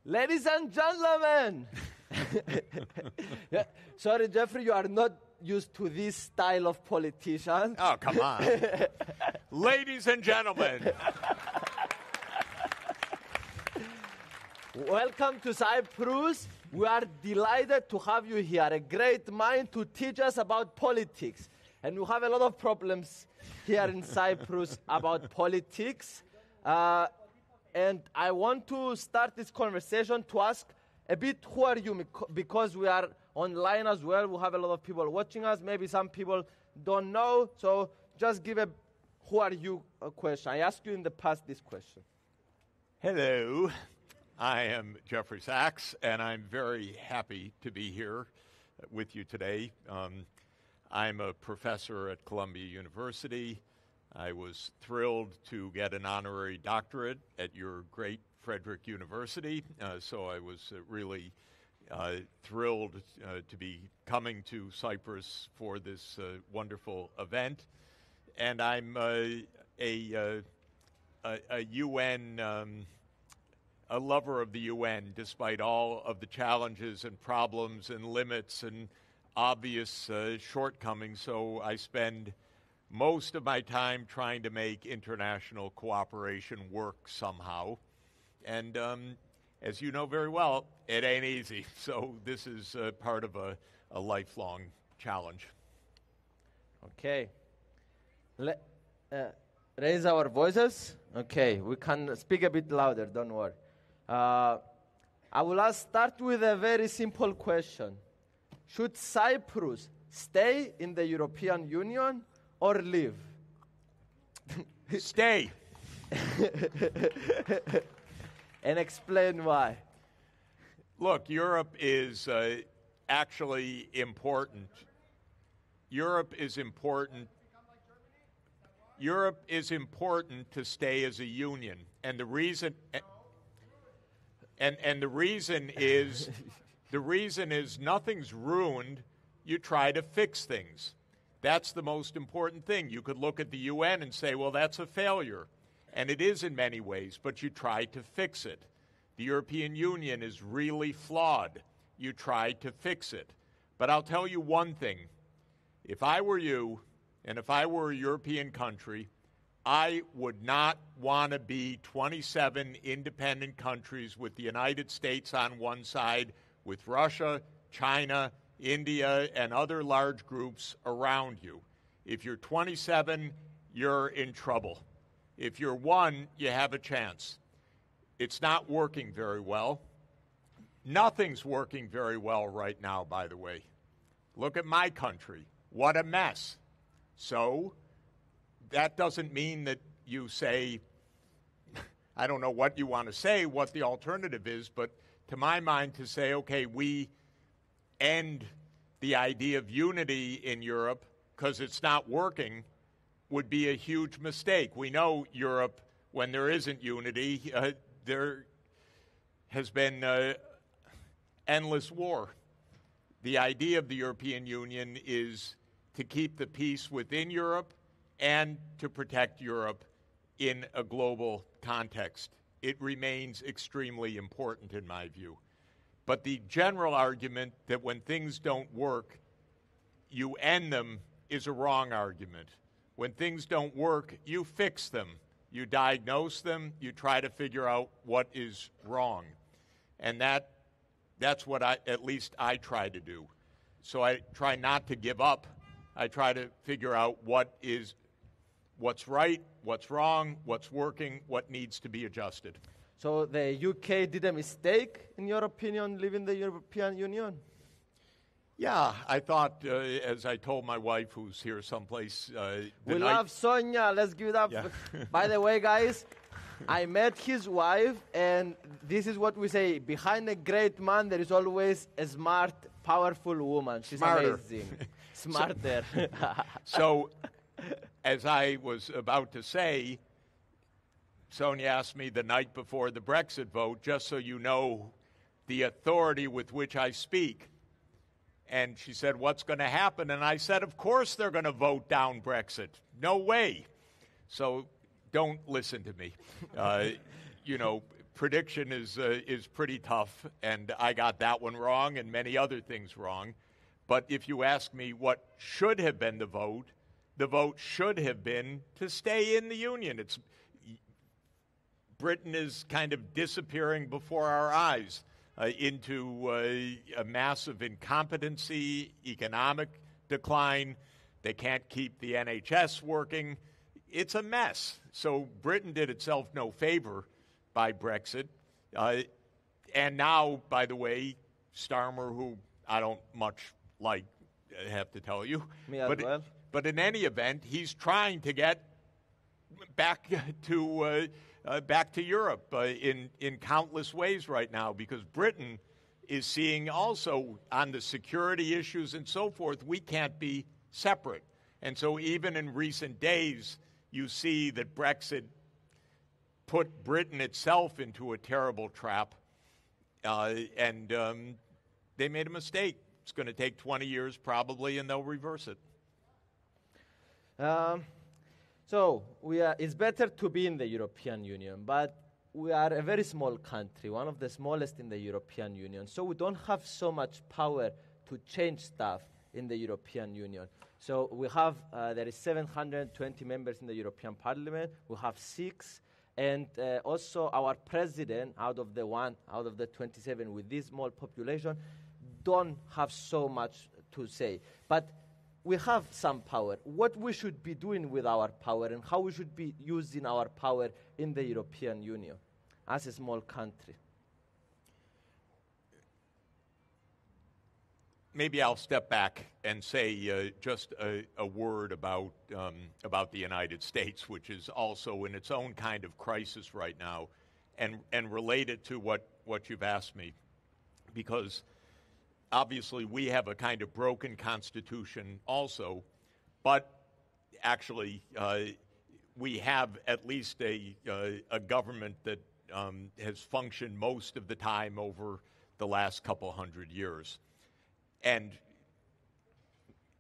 Ladies and gentlemen! Yeah, sorry, Jeffrey, you are not used to this style of politician. Oh, come on. Ladies and gentlemen. Welcome to Cyprus. We are delighted to have you here. A great mind to teach us about politics. And we have a lot of problems here in Cyprus about politics. And I want to start this conversation to ask a bit, who are you? Because we are online as well. We have a lot of people watching us. Maybe some people don't know. So just give a who are you question. I asked you in the past this question. Hello. I am Jeffrey Sachs, and I'm very happy to be here with you today. I'm a professor at Columbia University. I was thrilled to get an honorary doctorate at your great Frederick University, so I was really thrilled to be coming to Cyprus for this wonderful event. And I'm a UN, a lover of the UN, despite all of the challenges and problems and limits and obvious shortcomings. So I spend most of my time trying to make international cooperation work somehow. And as you know very well, it ain't easy. So this is part of a lifelong challenge. Okay. Raise our voices. Okay, we can speak a bit louder, don't worry. I will start with a very simple question. Should Cyprus stay in the European Union or leave? Stay. And explain why. Look, Europe is actually important. Europe is important. Europe is important to stay as a union, and the reason, and the reason is nothing's ruined. You try to fix things. That's the most important thing. You could look at the UN and say, well, that's a failure. And it is in many ways, but you try to fix it. The European Union is really flawed. You try to fix it. But I'll tell you one thing. If I were you, and if I were a European country, I would not want to be 27 independent countries with the United States on one side, with Russia, China, India, and other large groups around you. If you're 27, you're in trouble. If you're one, you have a chance. It's not working very well. Nothing's working very well right now, by the way. Look at my country. What a mess. So that doesn't mean that you say, I don't know what you want to say, what the alternative is, but to my mind to say, okay, we end the idea of unity in Europe because it's not working would be a huge mistake. We know Europe, when there isn't unity, there has been endless war. The idea of the European Union is to keep the peace within Europe and to protect Europe in a global context. It remains extremely important in my view. But the general argument that when things don't work, you end them is a wrong argument. When things don't work, you fix them. You diagnose them. You try to figure out what is wrong. And that's what at least I try to do. So I try not to give up. I try to figure out what's right, what's wrong, what's working, what needs to be adjusted. So the UK did a mistake, in your opinion, leaving the European Union? Yeah, I thought, as I told my wife, who's here someplace, we love Sonia. Let's give it up. Yeah. By the way, guys, I met his wife, and this is what we say. Behind a great man, there is always a smart, powerful woman. She's Smarter. Amazing. Smarter. So, as I was about to say, Sonia asked me the night before the Brexit vote, just so you know the authority with which I speak. And she said, what's going to happen? And I said, of course they're going to vote down Brexit. No way. So don't listen to me. prediction is pretty tough, and I got that one wrong and many other things wrong. But if you ask me what should have been the vote should have been to stay in the Union. Britain is kind of disappearing before our eyes into a massive incompetency, economic decline. They can't keep the NHS working. It's a mess. So Britain did itself no favor by Brexit. And now, by the way, Starmer, who I don't much like, I have to tell you. Me as well. But in any event, he's trying to get back to Europe in countless ways right now, because Britain is seeing also on the security issues and so forth, we can't be separate. And so even in recent days, you see that Brexit put Britain itself into a terrible trap, and they made a mistake. It's going to take 20 years probably, and they'll reverse it. So it's better to be in the European Union, but we are a very small country, one of the smallest in the European Union. So we don't have so much power to change stuff in the European Union. So we have, there is 720 members in the European Parliament. We have 6. And also our president, out of the 27 with this small population, don't have so much to say. But we have some power. What we should be doing with our power and how we should be using our power in the European Union as a small country. Maybe I'll step back and say just a word about the United States, which is also in its own kind of crisis right now, and related to what you've asked me, because obviously we have a kind of broken constitution also, but actually we have at least a government that has functioned most of the time over the last couple hundred years. And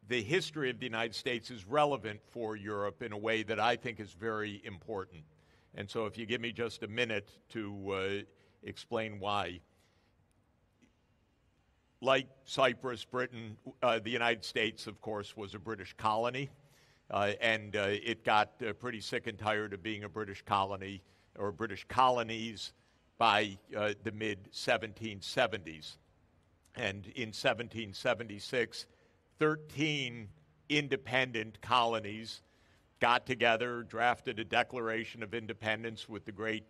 the history of the United States is relevant for Europe in a way that I think is very important. And so if you give me just a minute to explain why. Like Cyprus, Britain, the United States, of course, was a British colony, and it got pretty sick and tired of being a British colony or British colonies by the mid-1770s. And in 1776, 13 independent colonies got together, drafted a Declaration of Independence with the great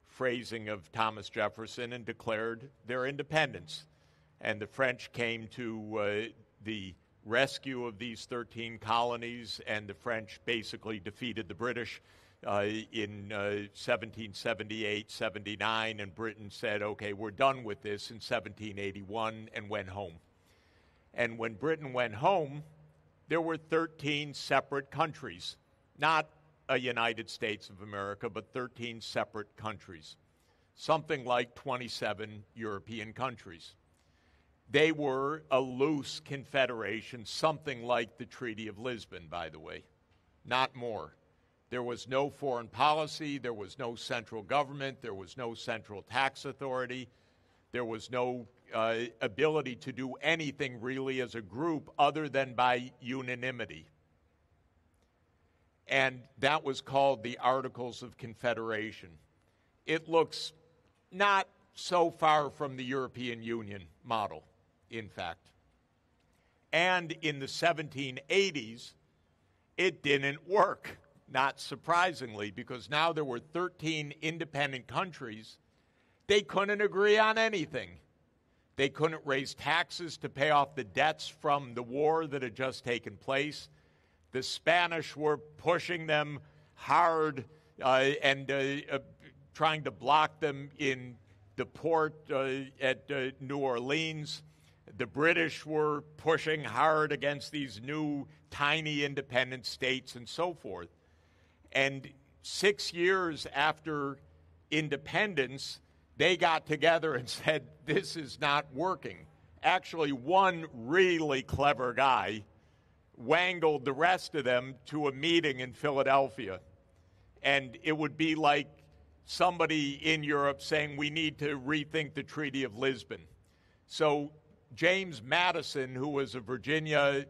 phrasing of Thomas Jefferson, and declared their independence. And the French came to the rescue of these 13 colonies, and the French basically defeated the British in 1778, 79, and Britain said, okay, we're done with this in 1781, and went home. And when Britain went home, there were 13 separate countries, not a United States of America, but 13 separate countries, something like 27 European countries. They were a loose confederation, something like the Treaty of Lisbon, by the way, not more. There was no foreign policy, there was no central government, there was no central tax authority, there was no ability to do anything really as a group other than by unanimity. And that was called the Articles of Confederation. It looks not so far from the European Union model, in fact. And in the 1780s, it didn't work, not surprisingly, because now there were 13 independent countries. They couldn't agree on anything. They couldn't raise taxes to pay off the debts from the war that had just taken place. The Spanish were pushing them hard and trying to block them in the port at New Orleans. The British were pushing hard against these new tiny independent states and so forth. And 6 years after independence, they got together and said, this is not working. Actually, one really clever guy wangled the rest of them to a meeting in Philadelphia. And it would be like somebody in Europe saying we need to rethink the Treaty of Lisbon. So James Madison, who was a Virginia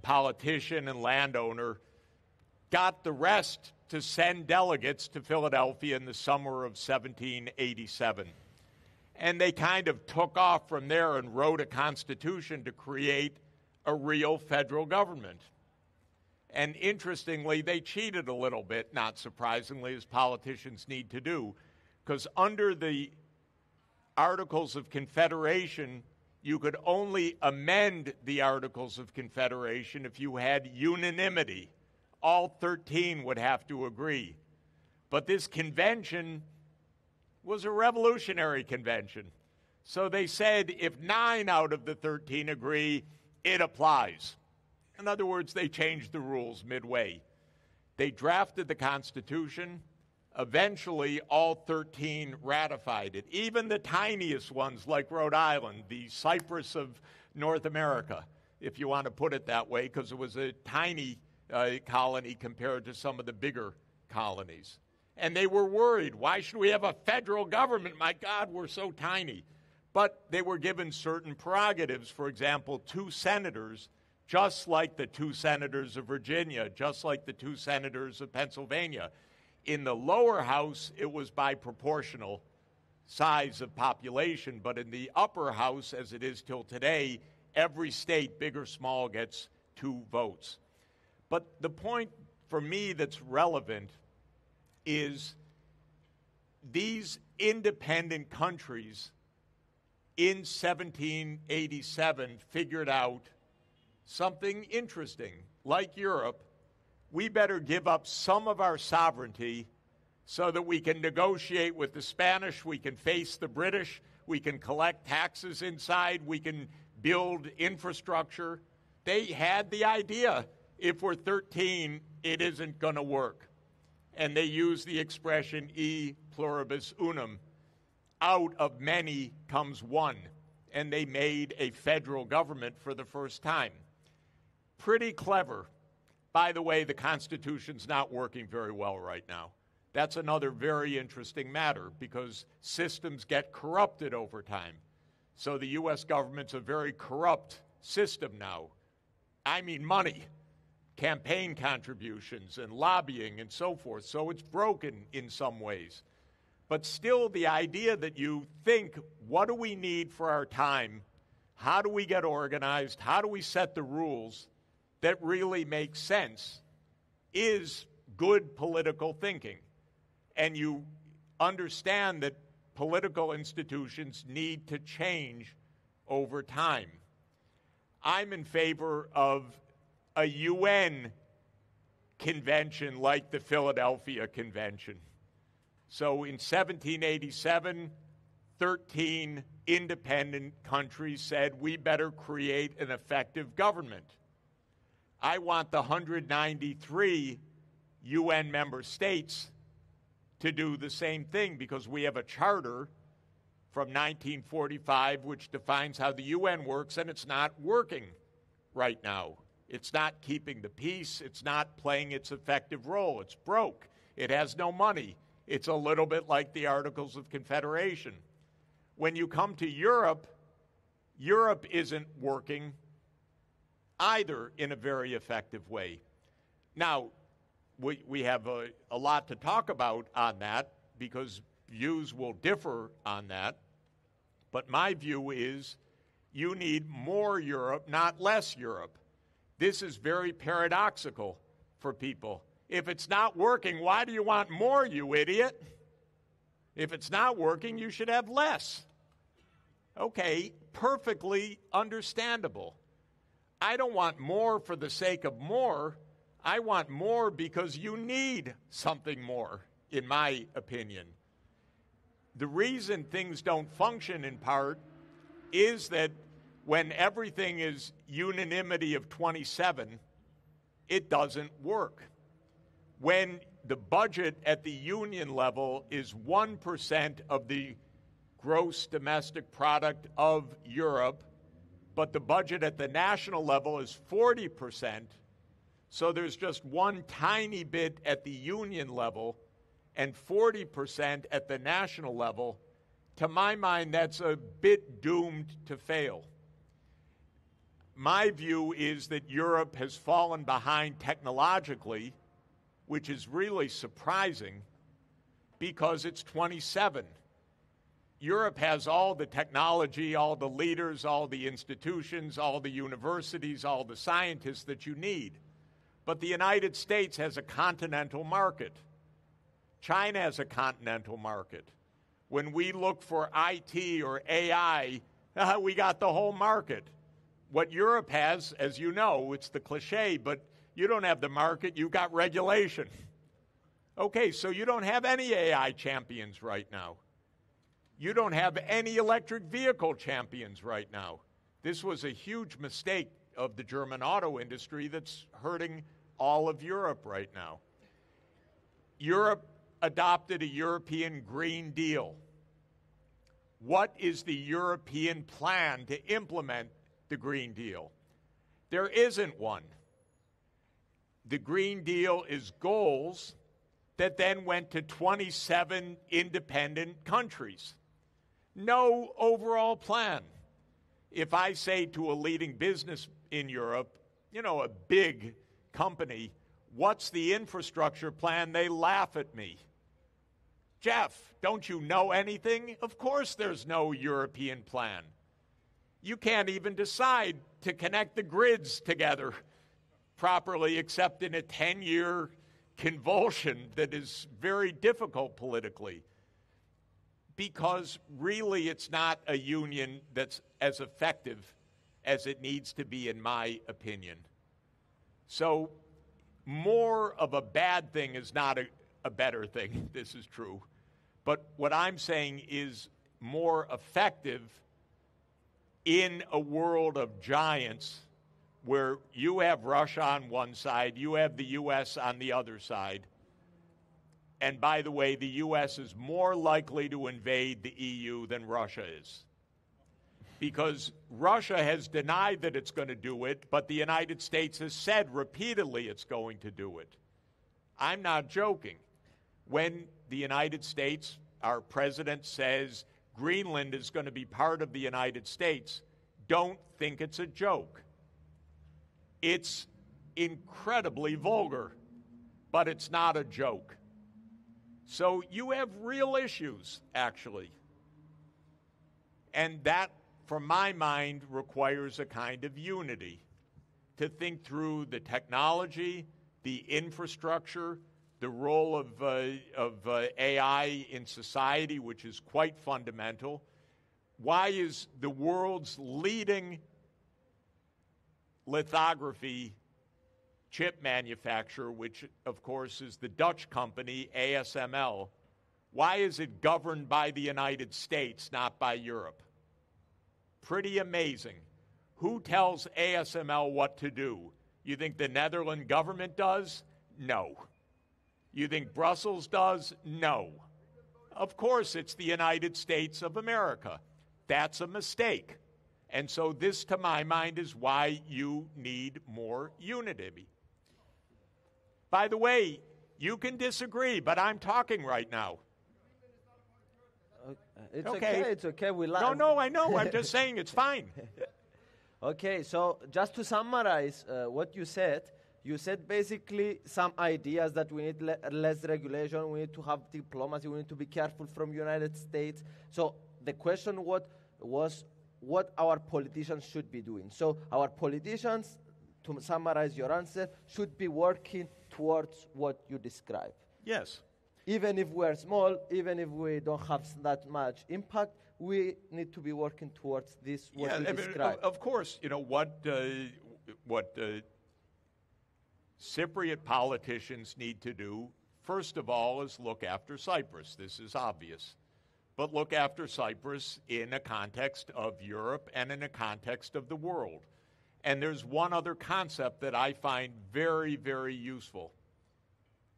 politician and landowner, got the rest to send delegates to Philadelphia in the summer of 1787. And they kind of took off from there and wrote a constitution to create a real federal government. And interestingly, they cheated a little bit, not surprisingly, as politicians need to do, because under the Articles of Confederation, you could only amend the Articles of Confederation if you had unanimity. All 13 would have to agree. But this convention was a revolutionary convention. So they said if 9 out of the 13 agree, it applies. In other words, they changed the rules midway. They drafted the Constitution. Eventually, all 13 ratified it. Even the tiniest ones like Rhode Island, the Cyprus of North America, if you want to put it that way, because it was a tiny colony compared to some of the bigger colonies. And they were worried, why should we have a federal government? My God, we're so tiny. But they were given certain prerogatives. For example, 2 senators, just like the 2 senators of Virginia, just like the 2 senators of Pennsylvania. In the lower house, it was by proportional size of population, but in the upper house, as it is till today, every state, big or small, gets 2 votes. But the point for me that's relevant is these independent countries in 1787 figured out something interesting. Like Europe, we better give up some of our sovereignty so that we can negotiate with the Spanish, we can face the British, we can collect taxes inside, we can build infrastructure. They had the idea, if we're 13, it isn't going to work. And they use the expression e pluribus unum. Out of many comes one. And they made a federal government for the first time. Pretty clever. By the way, the Constitution's not working very well right now. That's another very interesting matter because systems get corrupted over time. So the U.S. government's a very corrupt system now. I mean money, campaign contributions and lobbying and so forth. So it's broken in some ways. But still the idea that you think, what do we need for our time? How do we get organized? How do we set the rules that really make sense is good political thinking. And you understand that political institutions need to change over time. I'm in favor of a UN convention like the Philadelphia Convention. So in 1787, 13 independent countries said we better create an effective government. I want the 193 UN member states to do the same thing because we have a charter from 1945 which defines how the UN works, and it's not working right now. It's not keeping the peace. It's not playing its effective role. It's broke. It has no money. It's a little bit like the Articles of Confederation. When you come to Europe, Europe isn't working either in a very effective way. Now, we have a lot to talk about on that because views will differ on that. But my view is you need more Europe, not less Europe. This is very paradoxical for people. If it's not working, why do you want more, you idiot? If it's not working, you should have less. Okay, perfectly understandable. I don't want more for the sake of more. I want more because you need something more, in my opinion. The reason things don't function, in part, is that when everything is unanimity of 27, it doesn't work. When the budget at the union level is 1% of the gross domestic product of Europe, but the budget at the national level is 40%, so there's just one tiny bit at the union level, and 40% at the national level, to my mind, that's a bit doomed to fail. My view is that Europe has fallen behind technologically, which is really surprising because it's 27. Europe has all the technology, all the leaders, all the institutions, all the universities, all the scientists that you need. But the United States has a continental market. China has a continental market. When we look for IT or AI, we got the whole market. What Europe has, as you know, it's the cliche, but you don't have the market, you've got regulation. Okay, so you don't have any AI champions right now. You don't have any electric vehicle champions right now. This was a huge mistake of the German auto industry that's hurting all of Europe right now. Europe adopted a European Green Deal. What is the European plan to implement the Green Deal? There isn't one. The Green Deal is goals that then went to 27 independent countries. No overall plan. If I say to a leading business in Europe, a big company, what's the infrastructure plan? They laugh at me. Jeff, don't you know anything? Of course there's no European plan. You can't even decide to connect the grids together properly except in a 10-year convulsion that is very difficult politically. Because really it's not a union that's as effective as it needs to be, in my opinion. So more of a bad thing is not a better thing. This is true. But what I'm saying is more effective in a world of giants where you have Russia on one side, you have the U.S. on the other side. And by the way, the U.S. is more likely to invade the EU than Russia is. Because Russia has denied that it's going to do it, but the United States has said repeatedly it's going to do it. I'm not joking. When the United States, our president says Greenland is going to be part of the United States, don't think it's a joke. It's incredibly vulgar, but it's not a joke. So you have real issues, actually. And that, from my mind, requires a kind of unity to think through the technology, the infrastructure, the role of AI in society, which is quite fundamental. Why is the world's leading lithography chip manufacturer, which of course is the Dutch company ASML, why is it governed by the United States, not by Europe? Pretty amazing. Who tells ASML what to do? You think the Netherlands government does? No. You think Brussels does? No. Of course it's the United States of America. That's a mistake. And so this, to my mind, is why you need more unity. By the way, you can disagree, but I'm talking right now. It's okay. No, I know. I'm just saying it's fine. Okay, so just to summarize what you said basically some ideas that we need less regulation, we need to have diplomacy, we need to be careful from United States. So the question was what our politicians should be doing. So our politicians, to summarize your answer, should be working towards what you describe. Yes. Even if we're small, even if we don't have that much impact, we need to be working towards this, what you described. Of course, what Cypriot politicians need to do, first of all, is look after Cyprus. This is obvious. But look after Cyprus in a context of Europe and in a context of the world. And there's one other concept that I find very, very useful.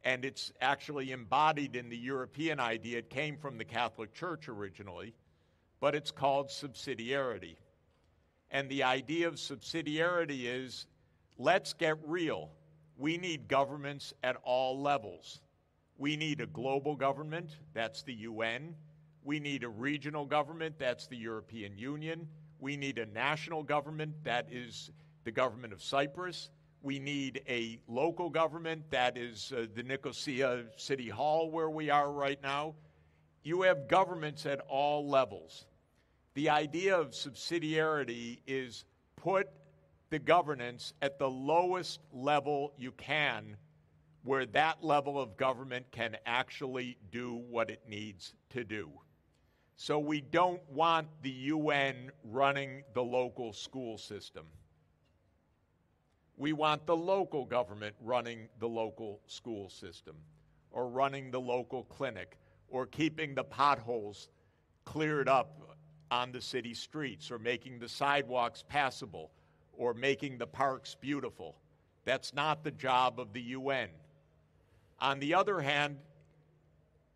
And it's actually embodied in the European idea. It came from the Catholic Church originally, but it's called subsidiarity. And the idea of subsidiarity is, let's get real. We need governments at all levels. We need a global government, that's the UN. We need a regional government, that's the European Union. We need a national government, that is the government of Cyprus. We need a local government, that is the Nicosia City Hall where we are right now. You have governments at all levels. The idea of subsidiarity is put the governance at the lowest level you can, where that level of government can actually do what it needs to do. So we don't want the UN running the local school system. We want the local government running the local school system, or running the local clinic, or keeping the potholes cleared up on the city streets, or making the sidewalks passable, or making the parks beautiful. That's not the job of the UN. On the other hand,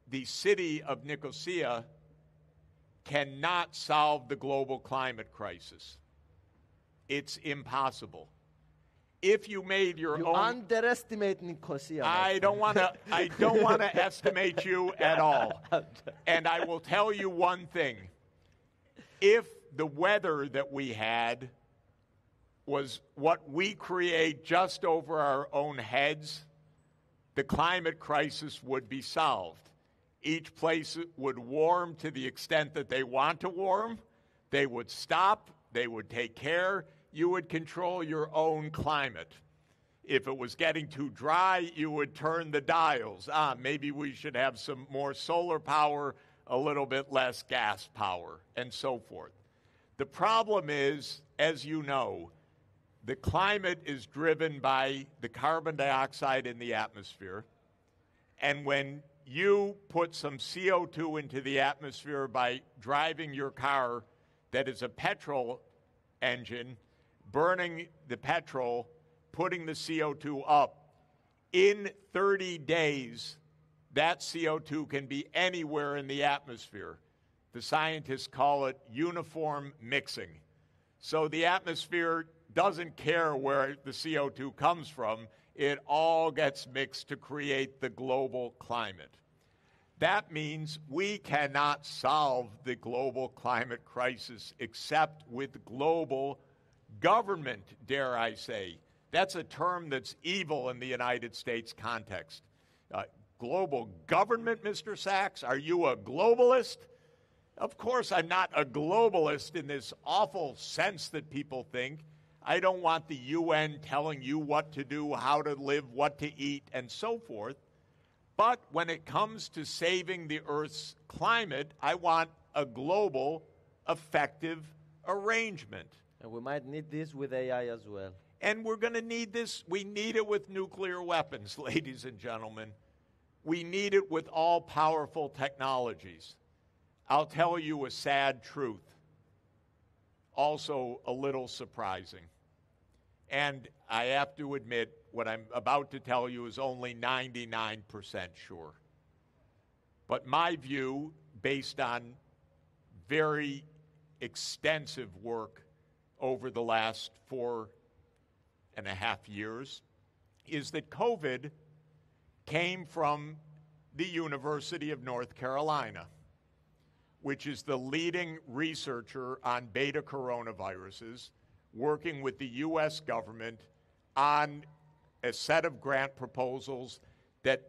the city of Nicosia cannot solve the global climate crisis. It's impossible. If you made your You own... underestimate Nicosia. I don't want to estimate you at all. And I will tell you one thing. If the weather that we had was what we create just over our own heads, the climate crisis would be solved. Each place would warm to the extent that they want to warm. They would stop. They would take care. You would control your own climate. If it was getting too dry, you would turn the dials. Maybe we should have some more solar power, a little bit less gas power, and so forth. The problem is, as you know, the climate is driven by the carbon dioxide in the atmosphere. And when you put some CO2 into the atmosphere by driving your car that is a petrol engine, burning the petrol, putting the CO2 up, in 30 days, that CO2 can be anywhere in the atmosphere. The scientists call it uniform mixing. So the atmosphere doesn't care where the CO2 comes from. It all gets mixed to create the global climate. That means we cannot solve the global climate crisis except with global government, dare I say. That's a term that's evil in the United States context. Global government, Mr. Sachs? Are you a globalist? Of course I'm not a globalist in this awful sense that people think. I don't want the UN telling you what to do, how to live, what to eat, and so forth. But when it comes to saving the Earth's climate, I want a global, effective arrangement. And we might need this with AI as well. And we're going to need this. We need it with nuclear weapons, ladies and gentlemen. We need it with all powerful technologies. I'll tell you a sad truth, also a little surprising. And I have to admit, what I'm about to tell you is only 99% sure. But my view, based on very extensive work over the last 4.5 years, is that COVID came from the University of North Carolina, which is the leading researcher on beta coronaviruses, working with the U.S. government on a set of grant proposals that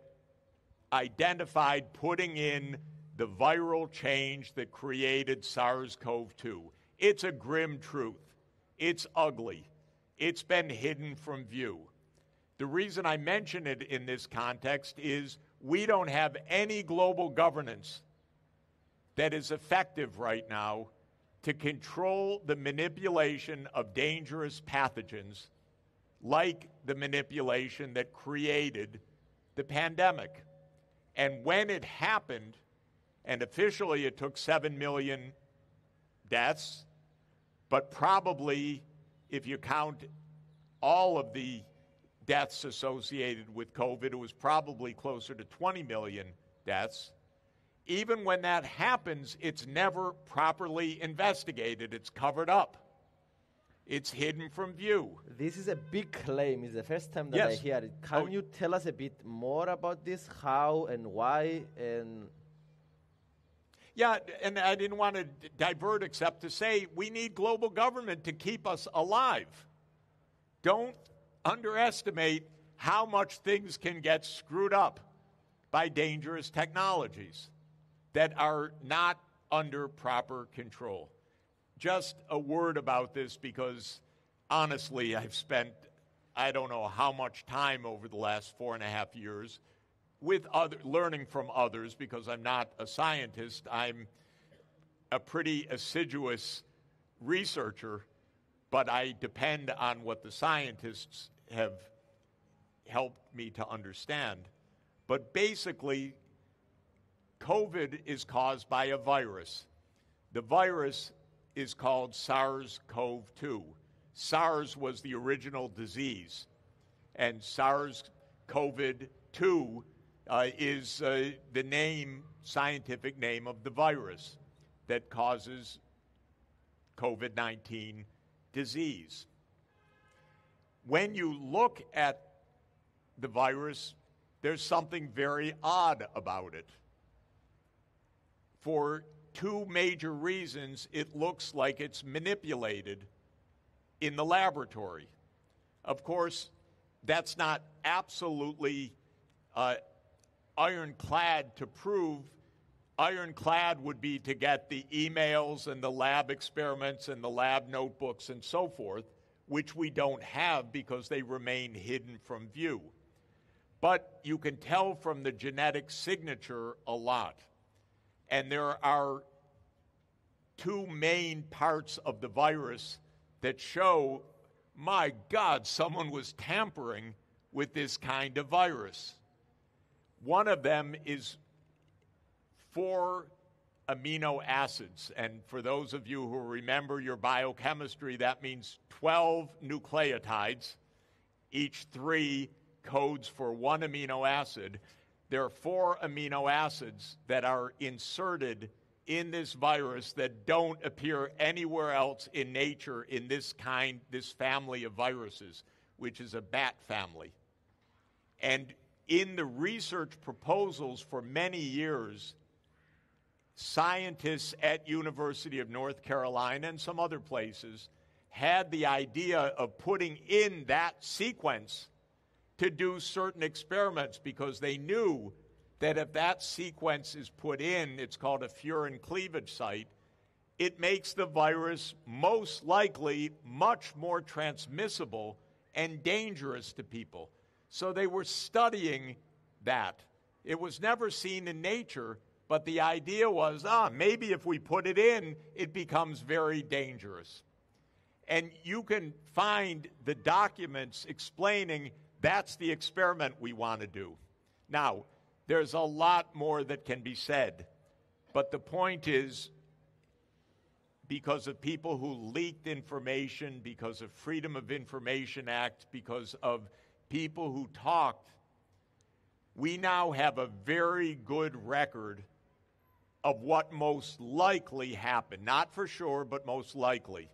identified putting in the viral change that created SARS-CoV-2. It's a grim truth. It's ugly. It's been hidden from view. The reason I mention it in this context is we don't have any global governance that is effective right now to control the manipulation of dangerous pathogens like the manipulation that created the pandemic. And when it happened, and officially it took 7 million deaths, but probably if you count all of the deaths associated with COVID, it was probably closer to 20 million deaths. Even when that happens, it's never properly investigated. It's covered up. It's hidden from view. This is a big claim. It's the first time that I Yes. hear it. Can you tell us a bit more about this? How and why? And Yeah, and I didn't want to divert except to say we need global government to keep us alive. Don't underestimate how much things can get screwed up by dangerous technologies that are not under proper control. Just a word about this because, honestly, I've spent I don't know how much time over the last 4.5 years with learning from others because I'm not a scientist. I'm a pretty assiduous researcher, but I depend on what the scientists have helped me to understand. But basically, COVID is caused by a virus. The virus is called SARS-CoV-2. SARS was the original disease, and SARS-CoV-2 is the scientific name of the virus that causes COVID-19 disease. When you look at the virus, there's something very odd about it. For two major reasons, it looks like it's manipulated in the laboratory. Of course, that's not absolutely ironclad to prove. Ironclad would be to get the emails and the lab experiments and the lab notebooks and so forth, which we don't have because they remain hidden from view. But you can tell from the genetic signature a lot. And there are two main parts of the virus that show, my God, someone was tampering with this kind of virus. One of them is 4 amino acids. And for those of you who remember your biochemistry, that means 12 nucleotides. Each 3 codes for 1 amino acid. There are 4 amino acids that are inserted in this virus that don't appear anywhere else in nature in this family of viruses, which is a bat family. And in the research proposals for many years, scientists at University of North Carolina and some other places had the idea of putting in that sequence to do certain experiments because they knew that if that sequence is put in, it's called a furin cleavage site, it makes the virus most likely much more transmissible and dangerous to people. So they were studying that. It was never seen in nature, but the idea was, maybe if we put it in, it becomes very dangerous. And you can find the documents explaining that's the experiment we want to do. Now, there's a lot more that can be said, but the point is, because of people who leaked information, because of Freedom of Information Act, because of people who talked, we now have a very good record of what most likely happened. Not for sure, but most likely.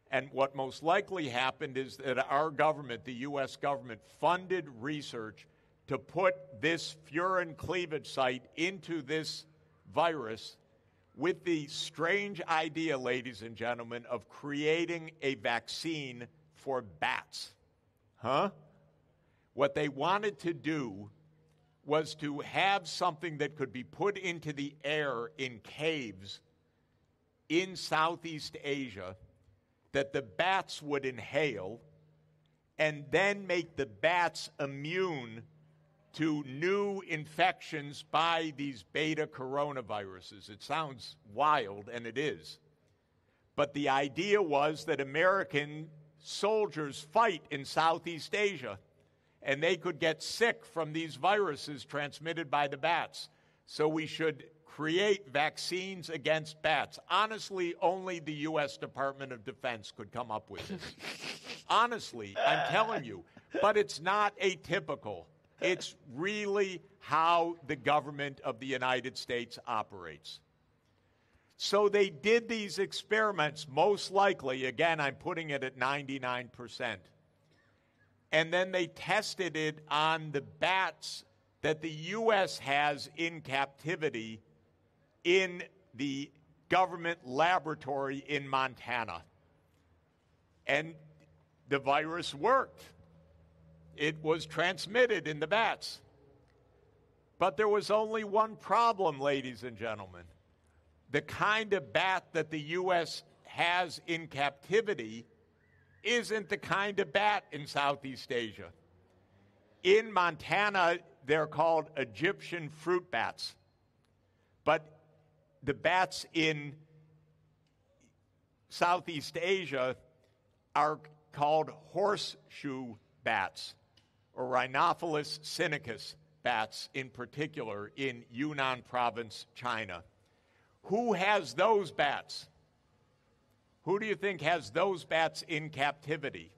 And what most likely happened is that our government, the U.S. government, funded research to put this furin cleavage site into this virus with the strange idea, ladies and gentlemen, of creating a vaccine for bats. What they wanted to do was to have something that could be put into the air in caves in Southeast Asia that the bats would inhale and then make the bats immune to new infections by these beta coronaviruses. It sounds wild, and it is. But the idea was that American soldiers fight in Southeast Asia, and they could get sick from these viruses transmitted by the bats. So we should create vaccines against bats. Honestly, only the U.S. Department of Defense could come up with this. Honestly, I'm telling you. But it's not atypical. It's really how the government of the United States operates. So they did these experiments, most likely, again, I'm putting it at 99%. And then they tested it on the bats that the U.S. has in captivity in the government laboratory in Montana. And the virus worked. It was transmitted in the bats. But there was only one problem, ladies and gentlemen. The kind of bat that the U.S. has in captivity isn't the kind of bat in Southeast Asia. In Montana, they're called Egyptian fruit bats. But the bats in Southeast Asia are called horseshoe bats, or Rhinophilus sinicus bats in particular in Yunnan province, China. Who has those bats? Who do you think has those bats in captivity?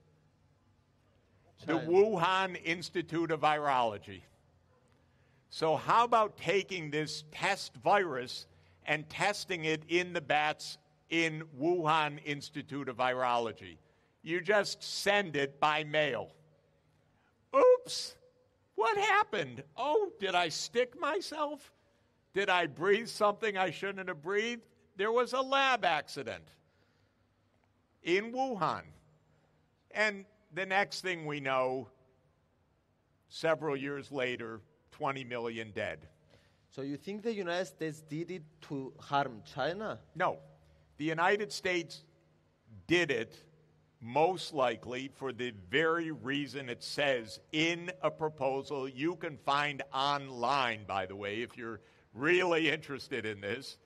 China. The Wuhan Institute of Virology. So how about taking this test virus and testing it in the bats in Wuhan Institute of Virology? You just send it by mail. Oops, what happened? Oh, did I stick myself? Did I breathe something I shouldn't have breathed? There was a lab accident in Wuhan. And the next thing we know, several years later, 20 million dead. So you think the United States did it to harm China? No. The United States did it most likely for the very reason it says in a proposal you can find online, by the way, if you're really interested in this.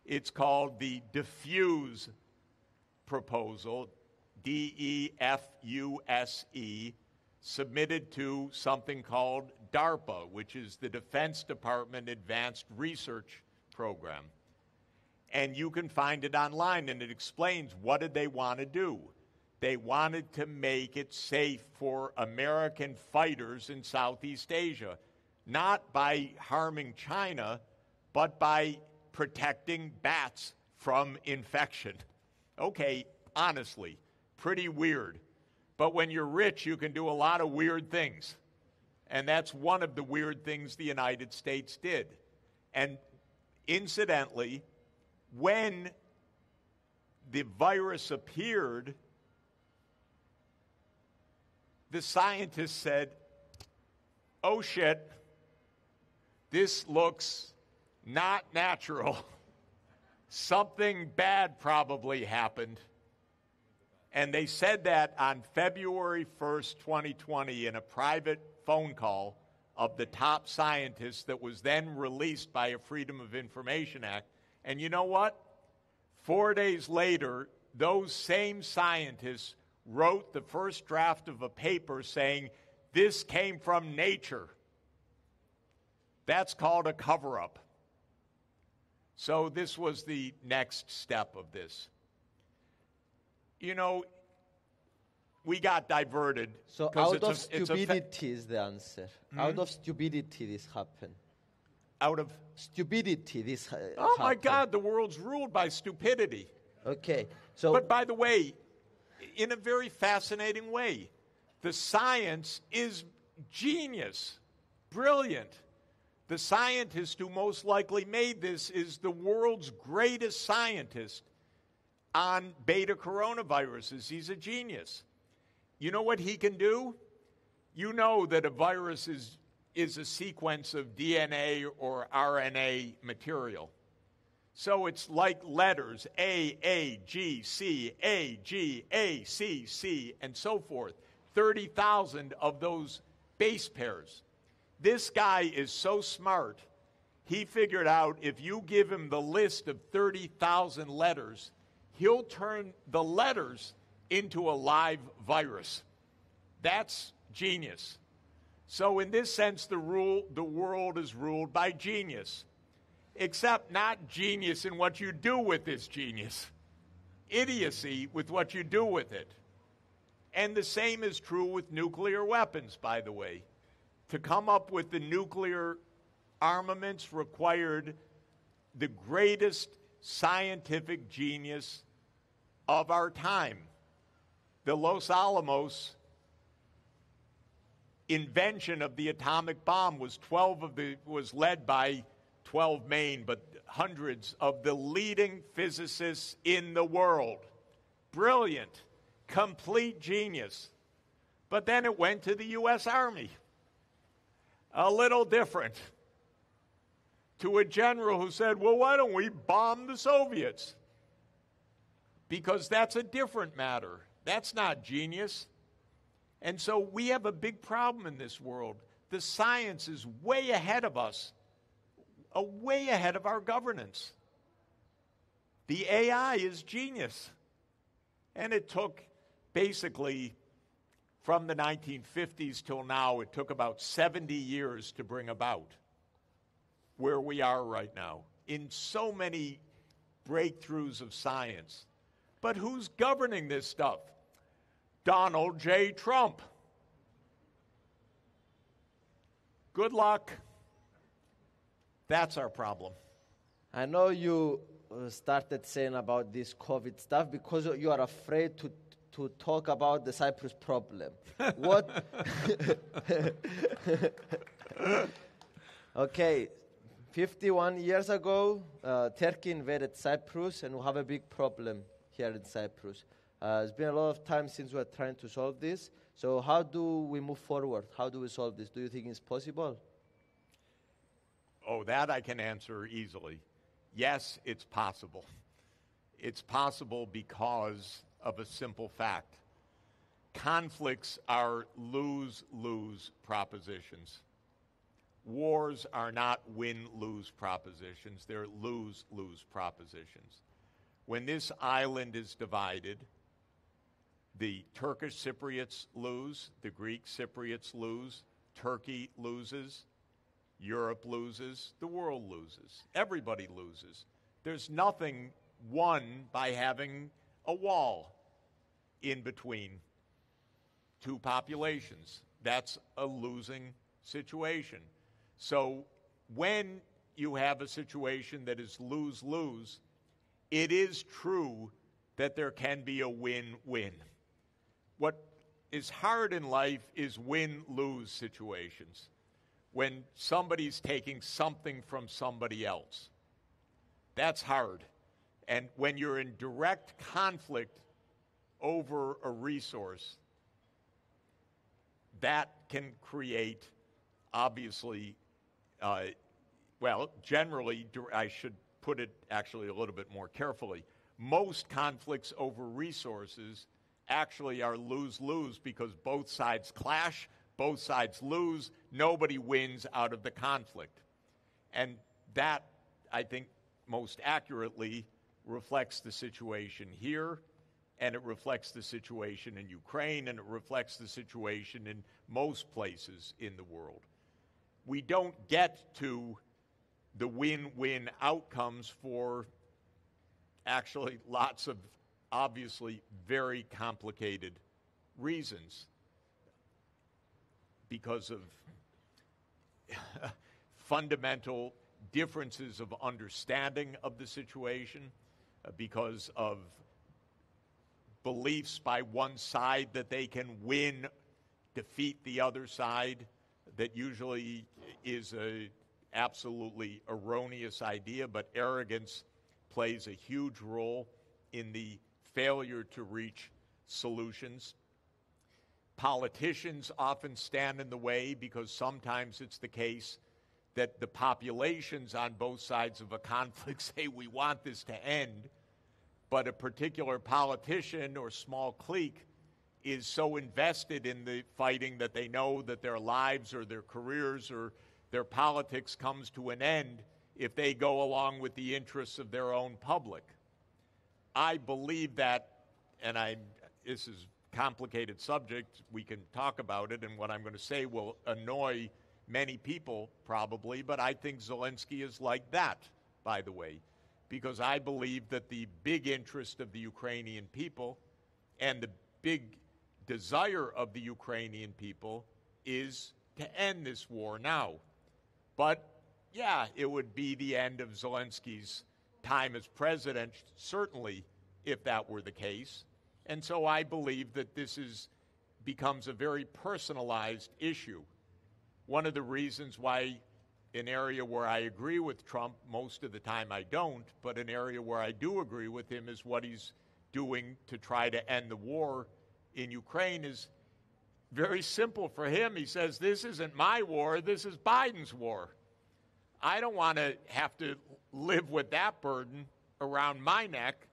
It's called the Diffuse Proposal, DEFUSE, submitted to something called DARPA, which is the Defense Department Advanced Research Program. And you can find it online, and it explains what did they want to do. They wanted to make it safe for American fighters in Southeast Asia, not by harming China, but by protecting bats from infection. Okay, honestly, pretty weird. But when you're rich, you can do a lot of weird things. And that's one of the weird things the United States did. And incidentally, when the virus appeared, the scientists said, oh shit, this looks not natural. Something bad probably happened. And they said that on February 1st, 2020, in a private phone call of the top scientists that was then released by a Freedom of Information Act. And you know what? 4 days later, those same scientists wrote the first draft of a paper saying, this came from nature. That's called a cover-up. So this was the next step of this. You know, we got diverted. So out of stupidity is the answer. Out of stupidity this happened. Out of stupidity this happened. Oh my God, the world's ruled by stupidity. Okay. So but by the way, in a very fascinating way, the science is genius, brilliant. The scientist who most likely made this is the world's greatest scientist on beta coronaviruses. He's a genius. You know what he can do? You know that a virus is a sequence of DNA or RNA material. So it's like letters, A, G, C, C, and so forth. 30,000 of those base pairs. This guy is so smart, he figured out if you give him the list of 30,000 letters, he'll turn the letters into a live virus. That's genius. So in this sense, the world is ruled by genius, except not genius in what you do with this genius. Idiocy with what you do with it. And the same is true with nuclear weapons, by the way. To come up with the nuclear armaments required the greatest scientific genius of our time. The Los Alamos invention of the atomic bomb was led by 12 Maine, but hundreds of the leading physicists in the world. Brilliant, complete genius. But then it went to the U.S. Army. A little different. To a general who said, well, why don't we bomb the Soviets? Because that's a different matter. That's not genius. And so we have a big problem in this world. The science is way ahead of us, way ahead of our governance. The AI is genius. And it took basically from the 1950s till now, it took about 70 years to bring about where we are right now in so many breakthroughs of science. But who's governing this stuff? Donald J. Trump. Good luck. That's our problem. I know you started saying about this COVID stuff because you are afraid to talk about the Cyprus problem. What? Okay, 51 years ago, Turkey invaded Cyprus, and we have a big problem here in Cyprus. It's been a lot of time since we're trying to solve this. So how do we move forward? How do we solve this? Do you think it's possible? Oh, that I can answer easily. Yes, it's possible. It's possible because of a simple fact. Conflicts are lose-lose propositions. Wars are not win-lose propositions. They're lose-lose propositions. When this island is divided, the Turkish Cypriots lose, the Greek Cypriots lose, Turkey loses, Europe loses, the world loses. Everybody loses. There's nothing won by having a wall in between two populations. That's a losing situation. So when you have a situation that is lose-lose, it is true that there can be a win-win. What is hard in life is win-lose situations, when somebody's taking something from somebody else. That's hard. And when you're in direct conflict over a resource, that can create, obviously, generally, I should put it actually a little bit more carefully. Most conflicts over resources actually are lose-lose because both sides clash, both sides lose, nobody wins out of the conflict. And that, I think, most accurately reflects the situation here, and it reflects the situation in Ukraine, and it reflects the situation in most places in the world. We don't get to the win-win outcomes for actually lots of obviously very complicated reasons because of fundamental differences of understanding of the situation, because of beliefs by one side that they can win, defeat the other side, that usually is a absolutely erroneous idea, but arrogance plays a huge role in the failure to reach solutions. Politicians often stand in the way because sometimes it's the case that the populations on both sides of a conflict say we want this to end, but a particular politician or small clique is so invested in the fighting that they know that their lives or their careers or their politics comes to an end if they go along with the interests of their own public. I believe that, and this is a complicated subject, we can talk about it, and what I'm going to say will annoy many people probably, but I think Zelensky is like that, by the way, because I believe that the big interest of the Ukrainian people and the big desire of the Ukrainian people is to end this war now. But, yeah, it would be the end of Zelensky's time as president, certainly, if that were the case. And so I believe that this becomes a very personalized issue. One of the reasons why an area where I agree with Trump, most of the time I don't, but an area where I do agree with him is what he's doing to try to end the war in Ukraine is very simple for him. He says, this isn't my war, this is Biden's war. I don't want to have to live with that burden around my neck.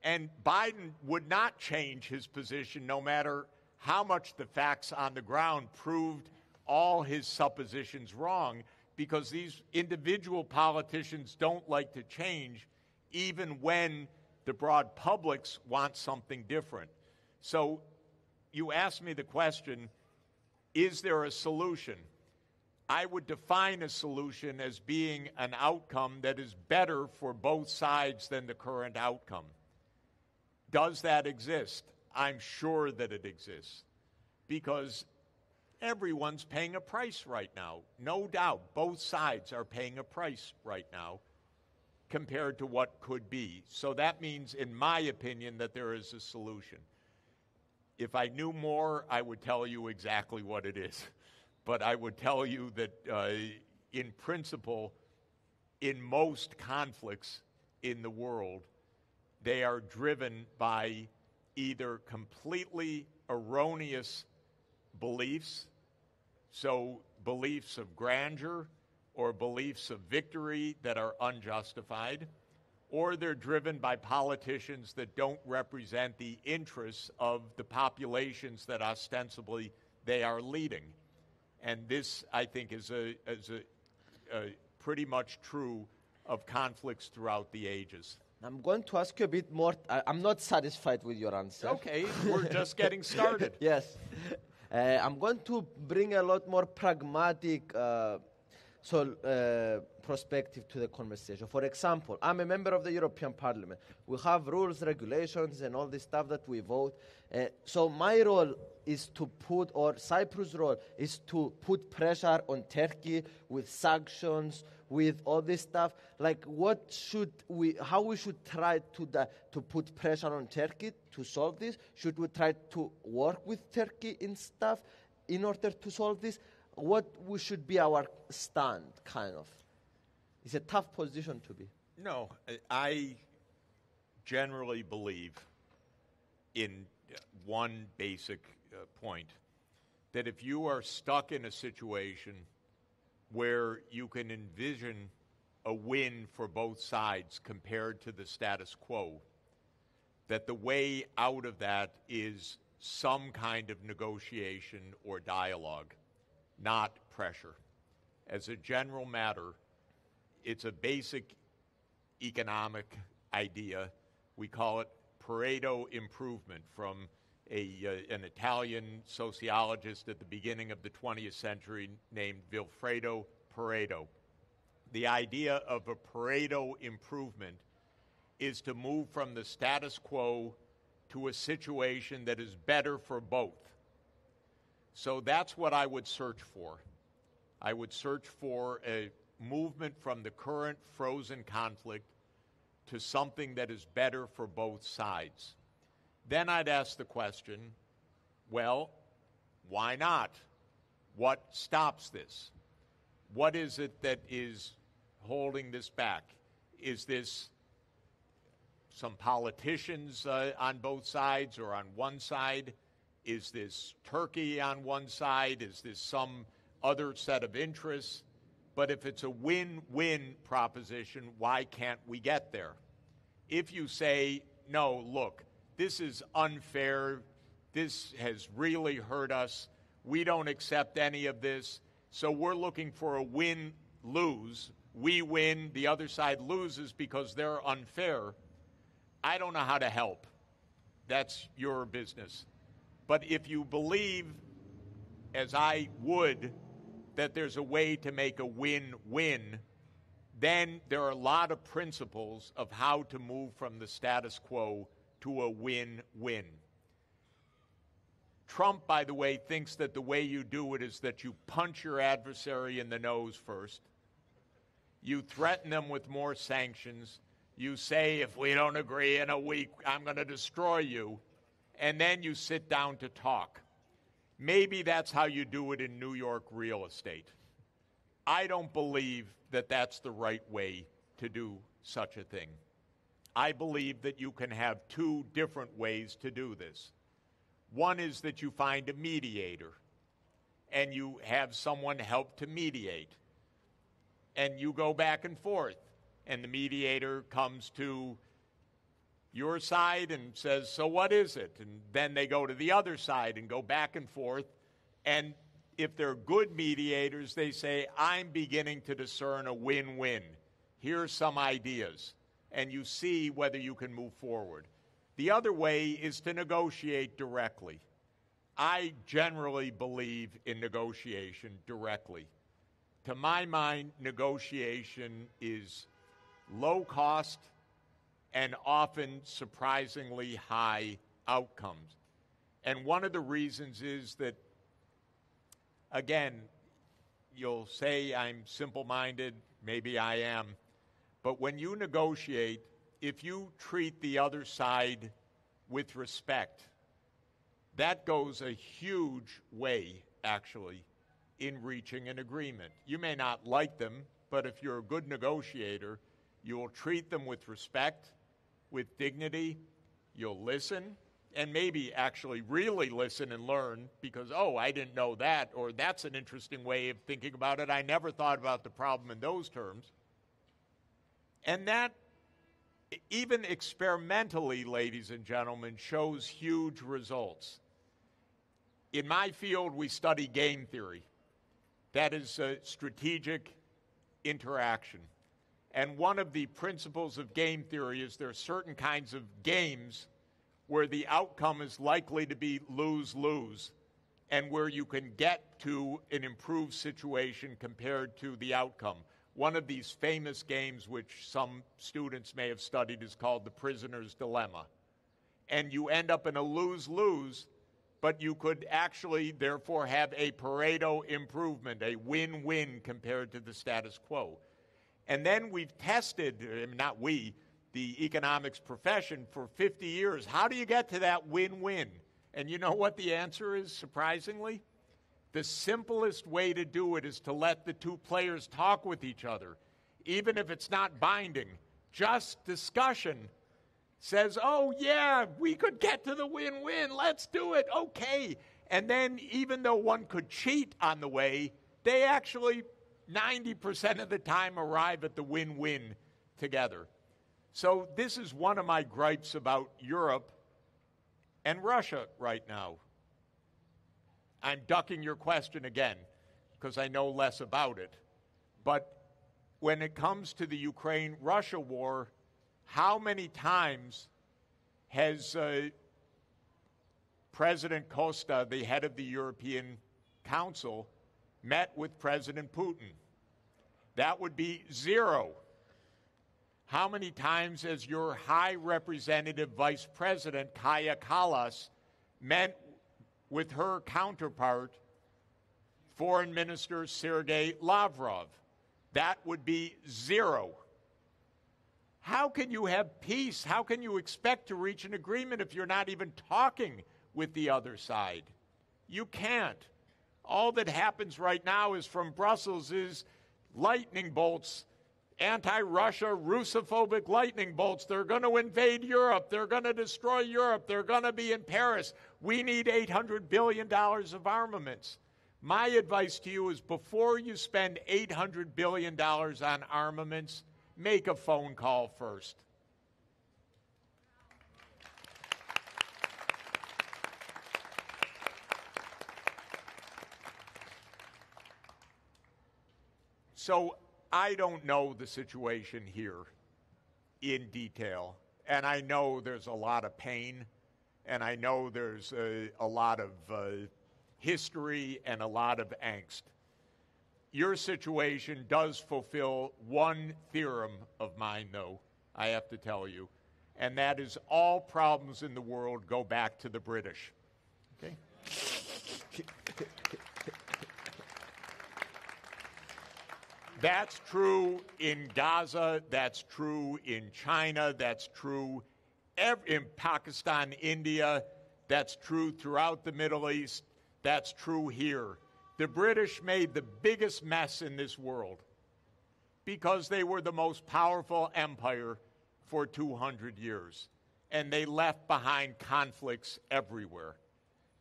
And Biden would not change his position no matter how much the facts on the ground proved all his suppositions wrong, because these individual politicians don't like to change even when the broad publics want something different. So you asked me the question, is there a solution? I would define a solution as being an outcome that is better for both sides than the current outcome. Does that exist? I'm sure that it exists, because everyone's paying a price right now. No doubt, both sides are paying a price right now compared to what could be. So that means, in my opinion, that there is a solution. If I knew more, I would tell you exactly what it is. But I would tell you that, in principle, in most conflicts in the world, they are driven by either completely erroneous beliefs, so beliefs of grandeur or beliefs of victory that are unjustified, or they're driven by politicians that don't represent the interests of the populations that ostensibly they are leading. And this, I think, is a pretty much true of conflicts throughout the ages. I'm going to ask you a bit more. I'm not satisfied with your answer. Okay, we're just getting started. Yes. I'm going to bring a lot more pragmatic perspective to the conversation. For example, I'm a member of the European Parliament. We have rules, regulations, and all this stuff that we vote. So my role is to put, or Cyprus' role is to put pressure on Turkey with sanctions, with all this stuff. Like, how we should try to put pressure on Turkey to solve this? Should we try to work with Turkey in stuff in order to solve this? What should be our stand, kind of? It's a tough position to be. No, I generally believe in one basic point, that if you are stuck in a situation where you can envision a win for both sides compared to the status quo, that the way out of that is some kind of negotiation or dialogue, not pressure. As a general matter, it's a basic economic idea. We call it Pareto improvement, from an Italian sociologist at the beginning of the 20th century named Vilfredo Pareto. The idea of a Pareto improvement is to move from the status quo to a situation that is better for both. So that's what I would search for. I would search for a movement from the current frozen conflict to something that is better for both sides. Then I'd ask the question, well, why not? What stops this? What is it that is holding this back? Is this some politicians on both sides or on one side? Is this Turkey on one side? Is this some other set of interests? But if it's a win-win proposition, why can't we get there? If you say, no, look, this is unfair, this has really hurt us, we don't accept any of this, so we're looking for a win-lose. We win, the other side loses because they're unfair. I don't know how to help. That's your business. But if you believe, as I would, that there's a way to make a win-win, then there are a lot of principles of how to move from the status quo to a win-win. Trump, by the way, thinks that the way you do it is that you punch your adversary in the nose first, you threaten them with more sanctions, You say, if we don't agree in a week, I'm going to destroy you. And then you sit down to talk. Maybe that's how you do it in New York real estate. I don't believe that that's the right way to do such a thing. I believe that you can have two different ways to do this. One is that you find a mediator, and you have someone help to mediate. And you go back and forth, and the mediator comes to your side and says, so what is it? And then they go to the other side and go back and forth. And if they're good mediators, they say, I'm beginning to discern a win-win. Here's some ideas. And you see whether you can move forward. The other way is to negotiate directly. I generally believe in negotiation directly. To my mind, negotiation is low cost and often surprisingly high outcomes. And one of the reasons is that, again, you'll say I'm simple-minded, maybe I am, but when you negotiate, if you treat the other side with respect, that goes a huge way, actually, in reaching an agreement. You may not like them, but if you're a good negotiator, you will treat them with respect, with dignity, you'll listen, and maybe actually really listen and learn because, oh, I didn't know that, or that's an interesting way of thinking about it. I never thought about the problem in those terms. And that, even experimentally, ladies and gentlemen, shows huge results. In my field, we study game theory. That is strategic interaction. And one of the principles of game theory is there are certain kinds of games where the outcome is likely to be lose-lose and where you can get to an improved situation compared to the outcome. One of these famous games, which some students may have studied, is called the prisoner's dilemma. And you end up in a lose-lose, but you could actually, therefore, have a Pareto improvement, a win-win compared to the status quo. And then we've tested, not we, the economics profession for 50 years. How do you get to that win-win? And you know what the answer is, surprisingly? The simplest way to do it is to let the two players talk with each other. Even if it's not binding, just discussion says, oh, yeah, we could get to the win-win. Let's do it. Okay. And then even though one could cheat on the way, they actually 90% of the time arrive at the win-win together. So this is one of my gripes about Europe and Russia right now. I'm ducking your question again because I know less about it. But when it comes to the Ukraine-Russia war, how many times has President Costa, the head of the European Council, met with President Putin? That would be 0. How many times has your High Representative Vice President, Kaja Kallas, met with her counterpart, Foreign Minister Sergei Lavrov? That would be 0. How can you have peace? How can you expect to reach an agreement if you're not even talking with the other side? You can't. All that happens right now is from Brussels is lightning bolts, anti-Russia, Russophobic lightning bolts. They're going to invade Europe. They're going to destroy Europe. They're going to be in Paris. We need $800 billion of armaments. My advice to you is before you spend $800 billion on armaments, make a phone call first. So I don't know the situation here in detail, and I know there's a lot of pain, and I know there's a lot of history and a lot of angst. Your situation does fulfill one theorem of mine, though, I have to tell you, and that is all problems in the world go back to the British. Okay? That's true in Gaza, that's true in China, that's true in Pakistan, India, that's true throughout the Middle East, that's true here. The British made the biggest mess in this world because they were the most powerful empire for 200 years. And they left behind conflicts everywhere.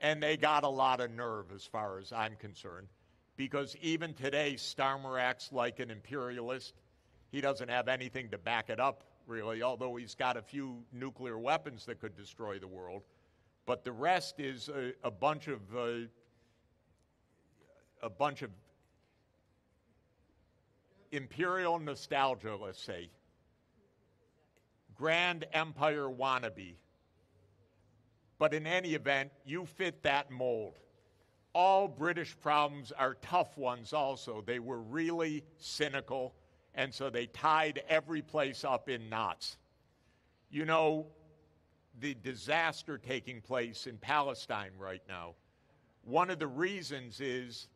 And they got a lot of nerve as far as I'm concerned, because even today, Starmer acts like an imperialist. He doesn't have anything to back it up, really, although he's got a few nuclear weapons that could destroy the world. But the rest is a bunch of imperial nostalgia, let's say. Grand empire wannabe. But in any event, you fit that mold. All British problems are tough ones also. They were really cynical, and so they tied every place up in knots. You know, the disaster taking place in Palestine right now, one of the reasons is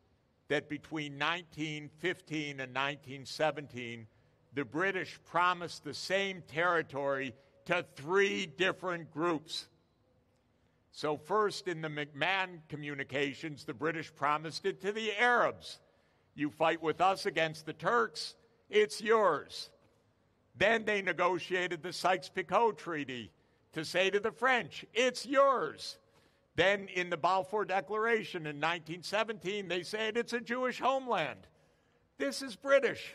that between 1915 and 1917, the British promised the same territory to 3 different groups. So first, in the McMahon communications, the British promised it to the Arabs. You fight with us against the Turks, it's yours. Then they negotiated the Sykes-Picot Treaty to say to the French, it's yours. Then in the Balfour Declaration in 1917, they said it's a Jewish homeland. This is British.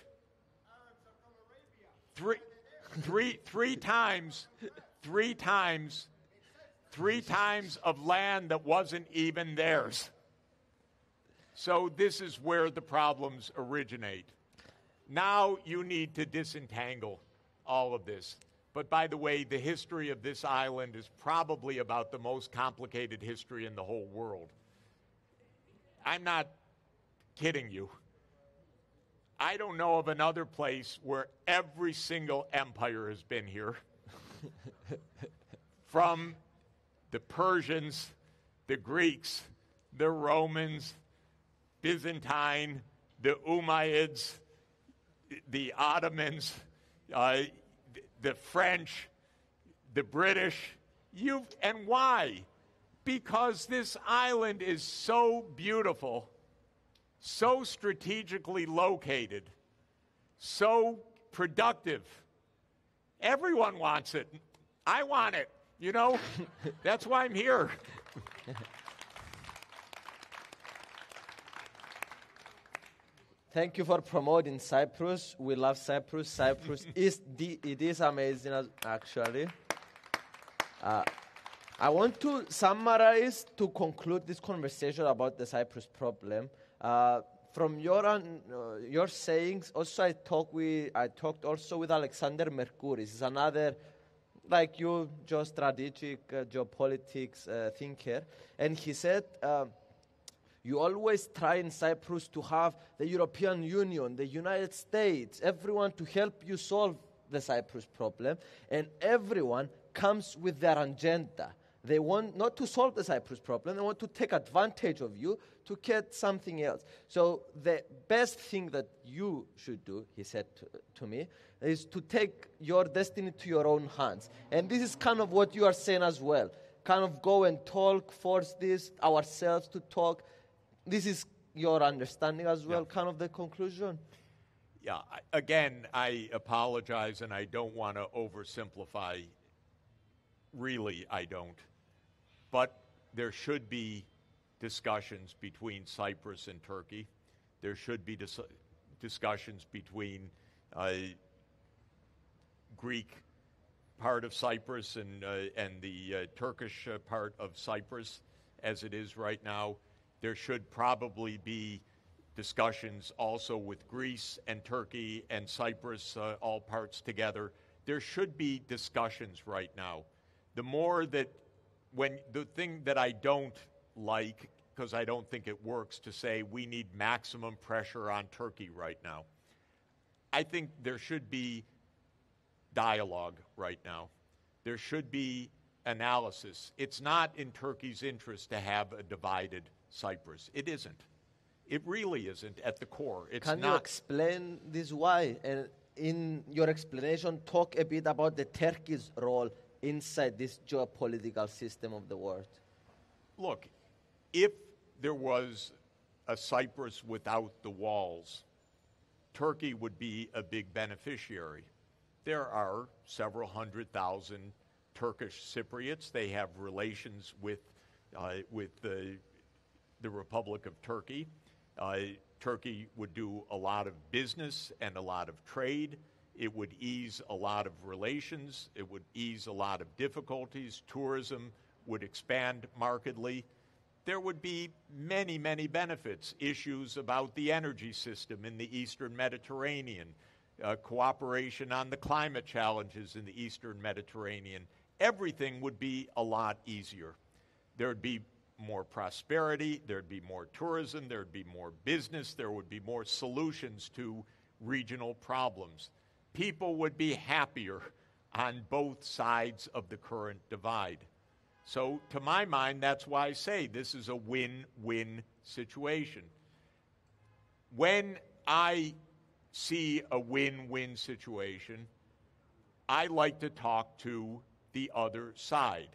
Three times of land that wasn't even theirs. So this is where the problems originate. Now you need to disentangle all of this. But by the way, the history of this island is probably about the most complicated history in the whole world. I'm not kidding you. I don't know of another place where every single empire has been here. From the Persians, the Greeks, the Romans, Byzantine, the Umayyads, the Ottomans, the French, the British. And why? Because this island is so beautiful, so strategically located, so productive. Everyone wants it. I want it. You know, that's why I'm here. Thank you for promoting Cyprus. We love Cyprus. Cyprus it is amazing, actually. I want to summarize to conclude this conversation about the Cyprus problem. From your sayings, also I talked also with Alexander Mercouris. He's another, like you, geostrategic, geopolitics thinker. And he said, you always try in Cyprus to have the European Union, the United States, everyone to help you solve the Cyprus problem. And everyone comes with their agenda. They want not to solve the Cyprus problem, they want to take advantage of you to get something else. So the best thing that you should do, he said to me, is to take your destiny to your own hands. And this is kind of what you are saying as well. Kind of go and talk, force this ourselves to talk. This is your understanding as well, kind of the conclusion? Yeah, again, I apologize, and I don't want to oversimplify. Really, I don't. But there should be discussions between Cyprus and Turkey. There should be discussions between Greek part of Cyprus and the Turkish part of Cyprus, as it is right now. There should probably be discussions also with Greece and Turkey and Cyprus, all parts together. There should be discussions right now. The more that, the thing that I don't like, because I don't think it works, to say we need maximum pressure on Turkey right now. I think there should be dialogue right now. There should be analysis. It's not in Turkey's interest to have a divided Cyprus. It isn't. It really isn't at the core. It's Can not. you explain this why? And in your explanation, talk a bit about the Turkey's role inside this geopolitical system of the world. Look, if there was a Cyprus without the walls, Turkey would be a big beneficiary. There are several 100,000 Turkish Cypriots. They have relations with the Republic of Turkey. Turkey would do a lot of business and a lot of trade. It would ease a lot of relations. It would ease a lot of difficulties. Tourism would expand markedly. There would be many, many benefits. Issues about the energy system in the Eastern Mediterranean, cooperation on the climate challenges in the Eastern Mediterranean. Everything would be a lot easier. There would be more prosperity, there'd be more tourism, there'd be more business, there would be more solutions to regional problems. People would be happier on both sides of the current divide. So, to my mind, that's why I say this is a win-win situation. When I see a win-win situation, I like to talk to the other side.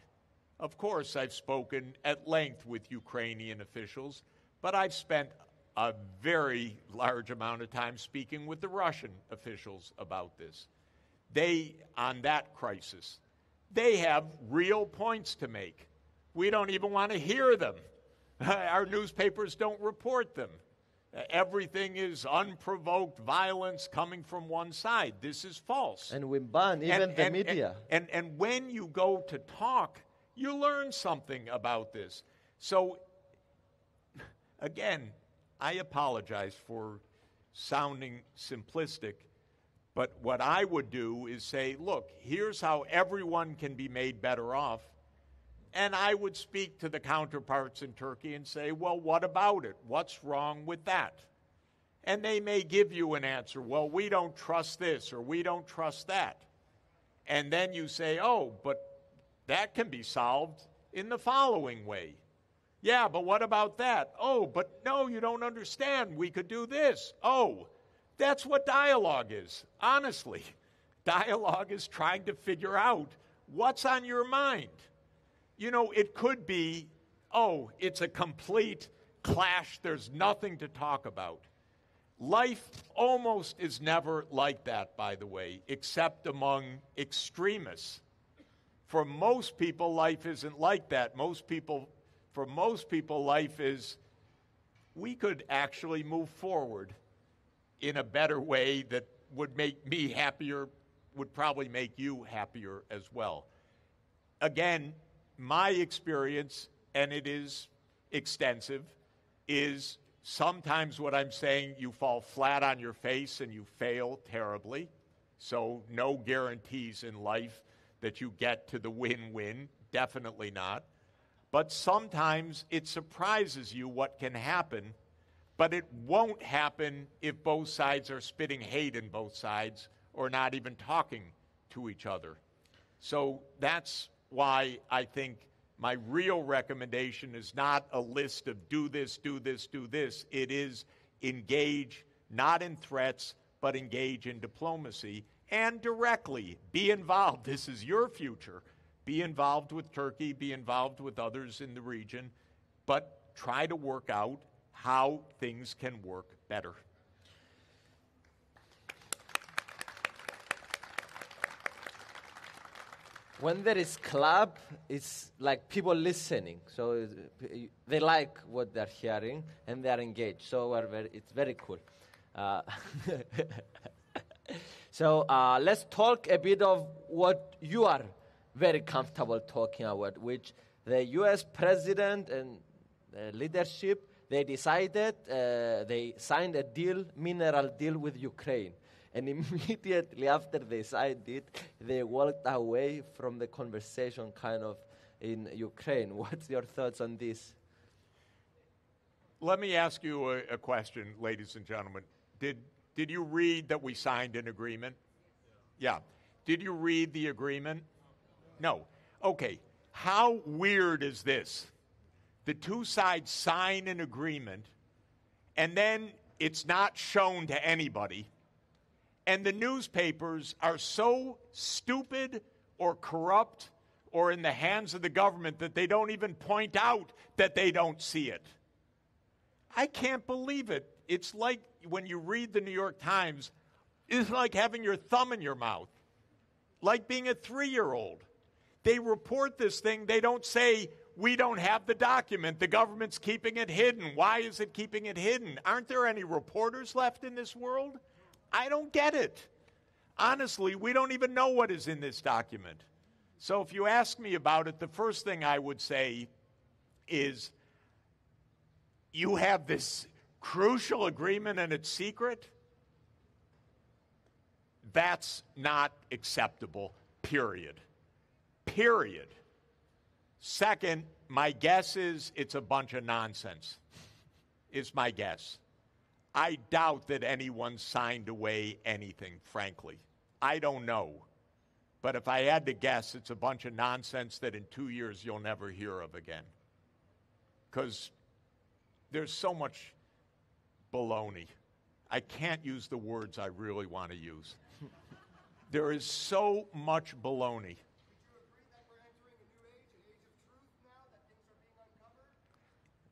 Of course, I've spoken at length with Ukrainian officials, but I've spent a very large amount of time speaking with the Russian officials about this. On that crisis, they have real points to make. We don't even want to hear them. Our newspapers don't report them. Everything is unprovoked violence coming from one side. This is false. And we ban even the media. And when you go to talk, you learn something about this. So, again, I apologize for sounding simplistic, but what I would do is say, look, here's how everyone can be made better off. And I would speak to the counterparts in Turkey and say, well, what about it? What's wrong with that? And they may give you an answer, well, we don't trust this or we don't trust that. And then you say, oh, but that can be solved in the following way. Yeah, but what about that? Oh, but no, you don't understand. We could do this. Oh, that's what dialogue is, honestly. Dialogue is trying to figure out what's on your mind. You know, it could be, oh, it's a complete clash. There's nothing to talk about. Life almost is never like that, by the way, except among extremists. For most people, life isn't like that. For most people, life is, we could actually move forward in a better way that would make me happier, would probably make you happier as well. Again, my experience, and it is extensive, is sometimes what I'm saying, you fall flat on your face and you fail terribly. So no guarantees in life that you get to the win-win, definitely not. But sometimes it surprises you what can happen, but it won't happen if both sides are spitting hate in both sides or not even talking to each other. So that's why I think my real recommendation is not a list of do this, do this, do this. It is engage, not in threats, but engage in diplomacy. And directly, be involved. This is your future. Be involved with Turkey, be involved with others in the region, but try to work out how things can work better. When there is club, it's like people listening. So they like what they're hearing and they're engaged. So it's very cool. So let's talk a bit of what you are very comfortable talking about, which the U.S. president and leadership, they decided, they signed a deal, mineral deal with Ukraine. And immediately after they signed it, they walked away from the conversation kind of in Ukraine. What's your thoughts on this? Let me ask you a question, ladies and gentlemen. Did you read that we signed an agreement? Yeah. Did you read the agreement? No. Okay. How weird is this? The two sides sign an agreement, and then it's not shown to anybody. And the newspapers are so stupid or corrupt or in the hands of the government that they don't even point out that they don't see it. I can't believe it. It's like when you read the New York Times, it's like having your thumb in your mouth, like being a 3-year-old. They report this thing. They don't say, we don't have the document. The government's keeping it hidden. Why is it keeping it hidden? Aren't there any reporters left in this world? I don't get it. Honestly, we don't even know what is in this document. So if you ask me about it, the first thing I would say is, you have this crucial agreement and it's secret? That's not acceptable, period. Period. Second, my guess is it's a bunch of nonsense, is my guess. I doubt that anyone signed away anything, frankly. I don't know. But if I had to guess, it's a bunch of nonsense that in 2 years you'll never hear of again. Because there's so much baloney. I can't use the words I really want to use. There is so much baloney.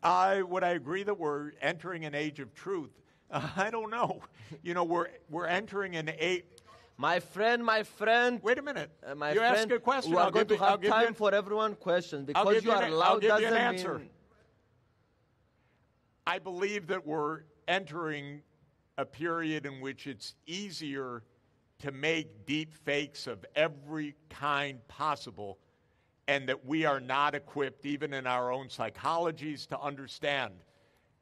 Would I agree that we're entering an age of truth? I don't know. You know, we're entering an age. My friend. Wait a minute. My you friend, ask a question. we are going to have time for everyone questions. Because you are loud doesn't mean... I believe that we're entering a period in which it's easier to make deep fakes of every kind possible, and that we are not equipped, even in our own psychologies, to understand.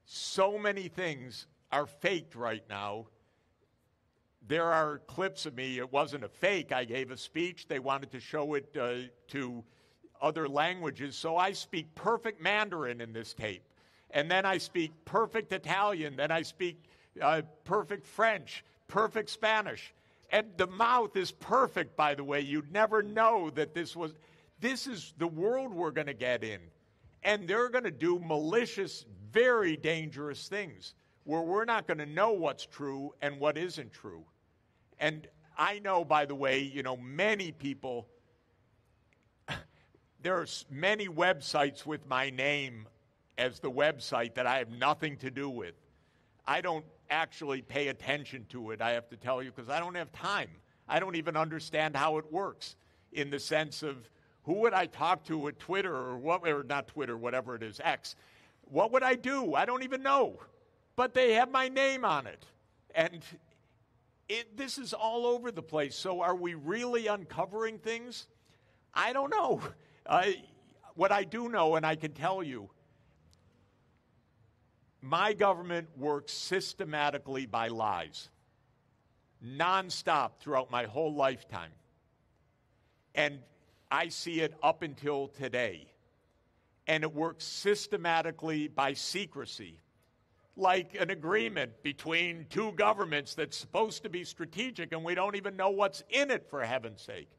So many things are faked right now. There are clips of me. It wasn't a fake. I gave a speech. They wanted to show it to other languages, so I speak perfect Mandarin in this tape. And then I speak perfect Italian. Then I speak perfect French, perfect Spanish. And the mouth is perfect, by the way. You'd never know that this is the world we're going to get in. And they're going to do malicious, very dangerous things where we're not going to know what's true and what isn't true. And I know, by the way, you know, many people, there's many websites with my name as the website that I have nothing to do with. I don't actually pay attention to it, I have to tell you, because I don't have time. I don't even understand how it works in the sense of who would I talk to at Twitter or not Twitter, whatever it is, X. What would I do? I don't even know. But they have my name on it. And this is all over the place. So are we really uncovering things? I don't know. What I do know, and I can tell you, my government works systematically by lies, nonstop throughout my whole lifetime. And I see it up until today. And it works systematically by secrecy, like an agreement between two governments that's supposed to be strategic, and we don't even know what's in it, for heaven's sake.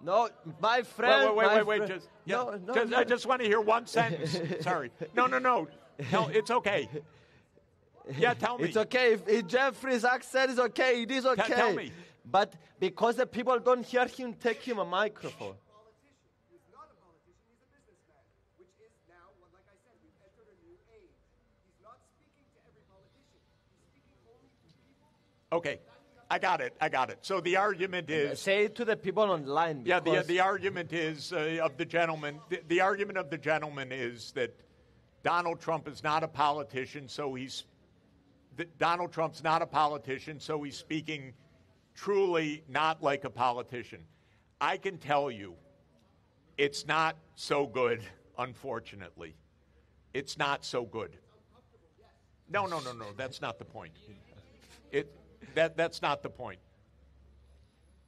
No, my friend. Wait. I just want to hear one sentence. Sorry. No. It's okay. Yeah, tell me. It's okay. If Jeffrey Sachs said it's okay, it is okay. Tell me. But because the people don't hear him, take him a microphone. He's not a politician. He's a businessman, which is now, like I said, we've entered a new age. He's not speaking to every politician. He's speaking only to people. Okay. I got it. So the argument is... Say it to the people online. Yeah, the argument is of the gentleman. The argument of the gentleman is that Donald Trump is not a politician, so Donald Trump's not a politician, so he's speaking truly not like a politician. I can tell you, it's not so good, unfortunately. It's not so good. No, that's not the point. That's not the point.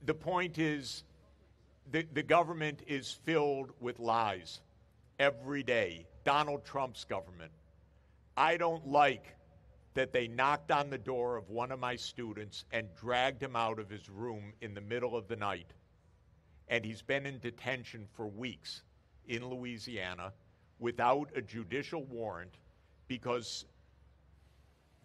The point is the government is filled with lies every day. Donald Trump's government. I don't like that they knocked on the door of one of my students and dragged him out of his room in the middle of the night. And he's been in detention for weeks in Louisiana without a judicial warrant because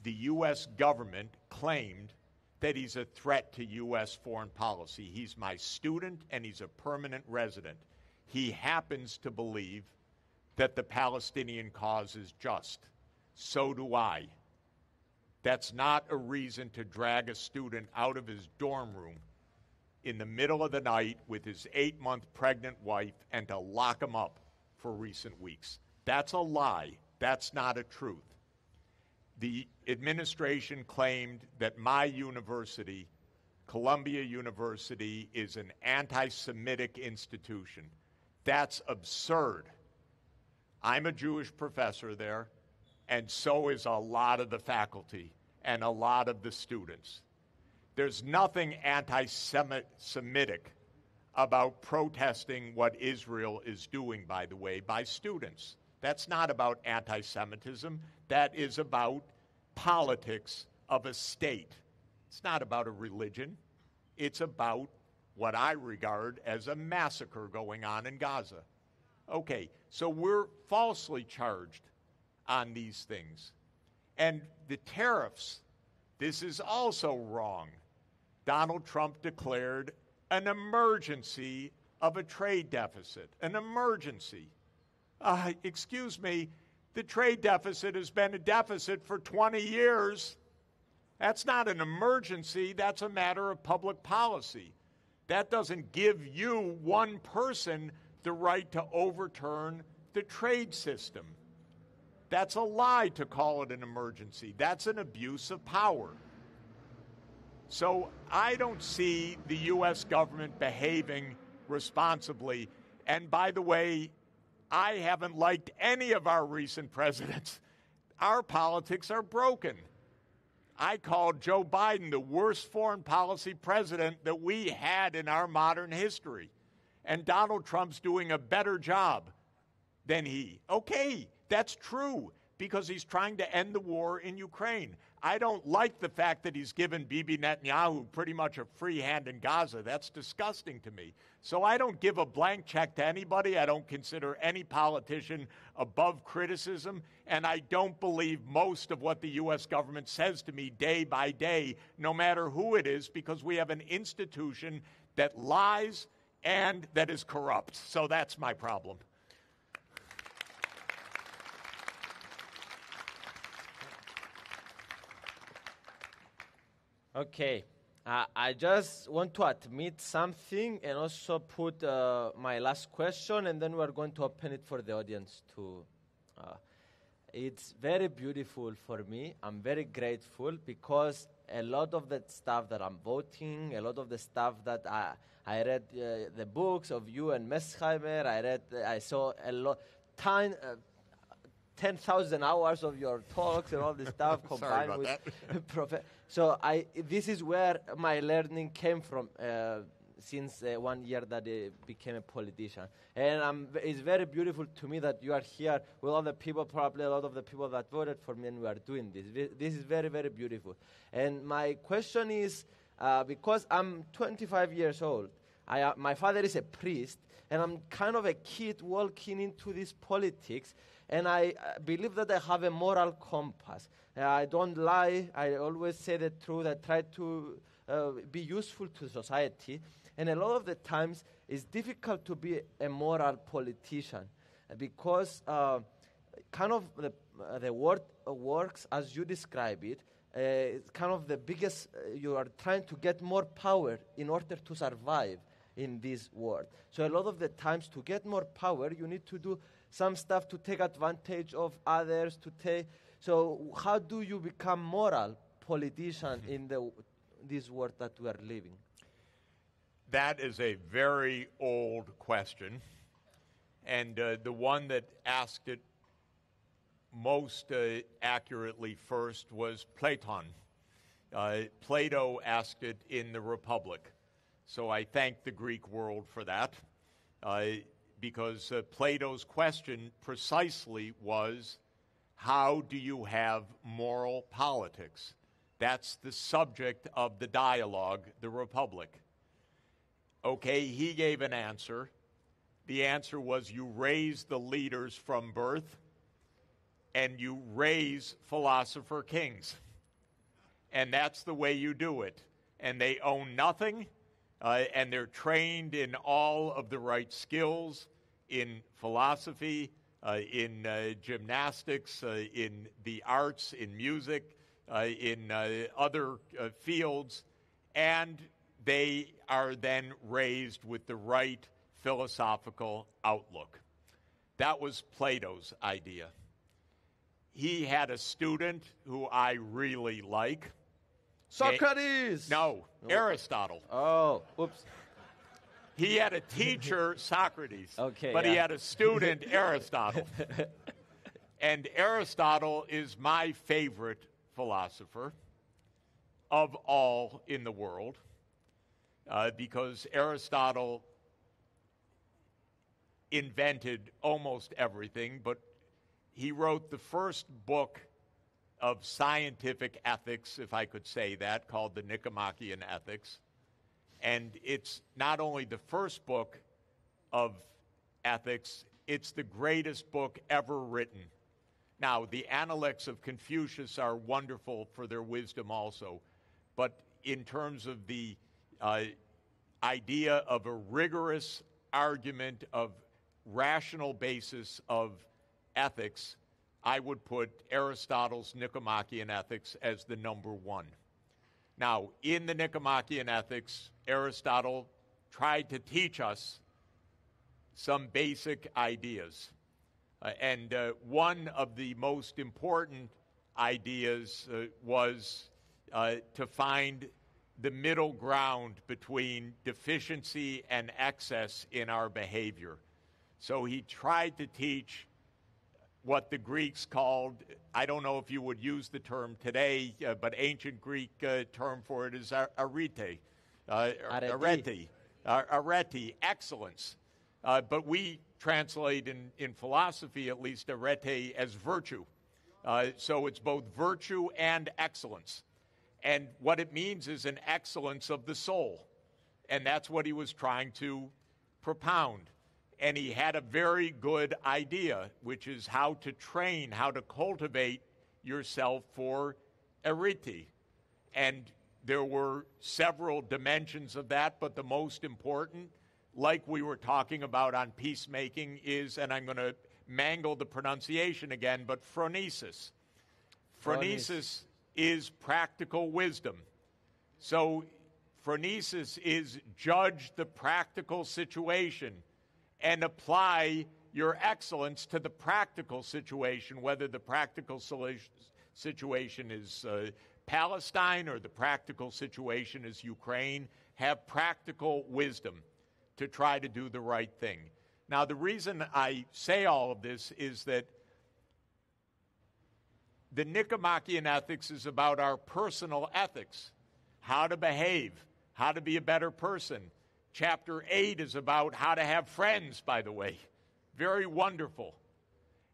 the U.S. government claimed that he's a threat to U.S. foreign policy. He's my student and he's a permanent resident. He happens to believe that the Palestinian cause is just. So do I. That's not a reason to drag a student out of his dorm room in the middle of the night with his 8-month pregnant wife and to lock him up for recent weeks. That's a lie. That's not a truth. The administration claimed that my university, Columbia University, is an anti-Semitic institution. That's absurd. I'm a Jewish professor there, and so is a lot of the faculty and a lot of the students. There's nothing anti-Semitic about protesting what Israel is doing, by the way, by students. That's not about anti-Semitism. That is about politics of a state. It's not about a religion. It's about what I regard as a massacre going on in Gaza. Okay, so we're falsely charged on these things. And the tariffs, this is also wrong. Donald Trump declared an emergency of a trade deficit, an emergency. Excuse me, the trade deficit has been a deficit for 20 years. That's not an emergency, that's a matter of public policy. That doesn't give you, one person, the right to overturn the trade system. That's a lie to call it an emergency. That's an abuse of power. So I don't see the U.S. government behaving responsibly. And by the way, I haven't liked any of our recent presidents. Our politics are broken. I called Joe Biden the worst foreign policy president that we had in our modern history. And Donald Trump's doing a better job than he. Okay, that's true, because he's trying to end the war in Ukraine. I don't like the fact that he's given Bibi Netanyahu pretty much a free hand in Gaza. That's disgusting to me. So I don't give a blank check to anybody. I don't consider any politician above criticism. And I don't believe most of what the U.S. government says to me day by day, no matter who it is, because we have an institution that lies and that is corrupt. So that's my problem. Okay, I just want to admit something and also put my last question, and then we're going to open it for the audience too. It's very beautiful for me. I'm very grateful because a lot of the stuff that I'm voting, a lot of the stuff that I read the books of you and Messheimer, I saw a lot, 10,000 hours of your talks and all this stuff combined with So this is where my learning came from since 1 year that I became a politician. And it's very beautiful to me that you are here with all the people, probably a lot of the people that voted for me, and we are doing this. This is very, very beautiful. And my question is, because I'm 25 years old, my father is a priest, and I'm kind of a kid walking into this politics, and I believe that I have a moral compass. I don't lie. I always say the truth. I try to be useful to society. And a lot of the times, it's difficult to be a moral politician because kind of the word works as you describe it. It's kind of the biggest, you are trying to get more power in order to survive in this world. So a lot of the times, to get more power, you need to do some stuff to take advantage of others, so how do you become moral politician in this world that we are living? That is a very old question, and the one that asked it most accurately first was Platon. Plato asked it in the Republic, so I thank the Greek world for that, because Plato's question precisely was, how do you have moral politics? That's the subject of the dialogue, the Republic. Okay, he gave an answer. The answer was you raise the leaders from birth and you raise philosopher kings. and that's the way you do it. And they own nothing, and they're trained in all of the right skills in philosophy, in gymnastics, in the arts, in music, in other fields, and they are then raised with the right philosophical outlook. That was Plato's idea. He had a student who I really like. Socrates! No, Aristotle. Oh, oops. He had a teacher, Socrates, Okay, but he had a student, Aristotle. And Aristotle is my favorite philosopher of all in the world, because Aristotle invented almost everything, but he wrote the first book of scientific ethics, if I could say that, called the Nicomachean Ethics. And it's not only the first book of ethics, it's the greatest book ever written. Now, the Analects of Confucius are wonderful for their wisdom also, but in terms of the idea of a rigorous argument of rational basis of ethics, I would put Aristotle's Nicomachean Ethics as the number one. Now, in the Nicomachean Ethics, Aristotle tried to teach us some basic ideas. And one of the most important ideas was to find the middle ground between deficiency and excess in our behavior. So he tried to teach what the Greeks called, I don't know if you would use the term today, but ancient Greek term for it is arete, excellence. But we translate in philosophy, at least, arete as virtue. So it's both virtue and excellence. And what it means is an excellence of the soul. And that's what he was trying to propound. And he had a very good idea, which is how to train, how to cultivate yourself for arete. And there were several dimensions of that, but the most important, like we were talking about on peacemaking, is, and I'm going to mangle the pronunciation again, but phronesis. Phronesis is practical wisdom. So phronesis is judge the practical situation and apply your excellence to the practical situation, whether the practical situation is Palestine or the practical situation is Ukraine. Have practical wisdom to try to do the right thing. Now, the reason I say all of this is that the Nicomachean Ethics is about our personal ethics, how to behave, how to be a better person. Chapter 8 is about how to have friends, by the way. Very wonderful.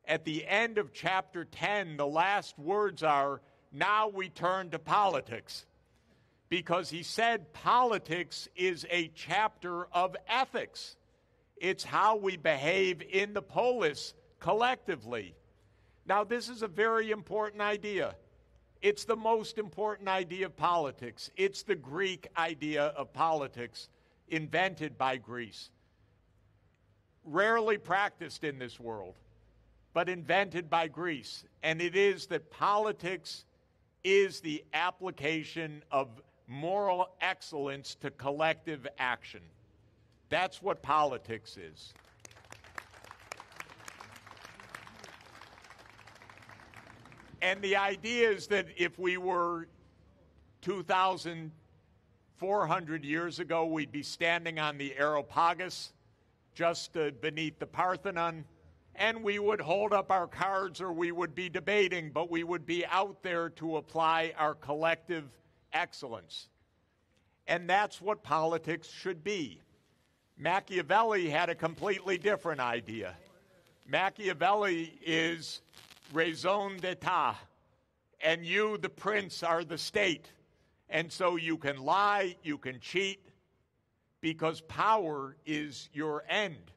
At the end of chapter 10, the last words are, now we turn to politics. Because he said politics is a chapter of ethics. It's how we behave in the polis collectively. Now, this is a very important idea. It's the most important idea of politics. It's the Greek idea of politics, invented by Greece. Rarely practiced in this world, but invented by Greece. And it is that politics is the application of moral excellence to collective action. That's what politics is. And the idea is that if we were 2,400 years ago, we'd be standing on the Areopagus, just beneath the Parthenon, and we would hold up our cards or we would be debating, but we would be out there to apply our collective excellence. And that's what politics should be. Machiavelli had a completely different idea. Machiavelli is raison d'etat, and you, the prince, are the state. And so you can lie, you can cheat, because power is your end.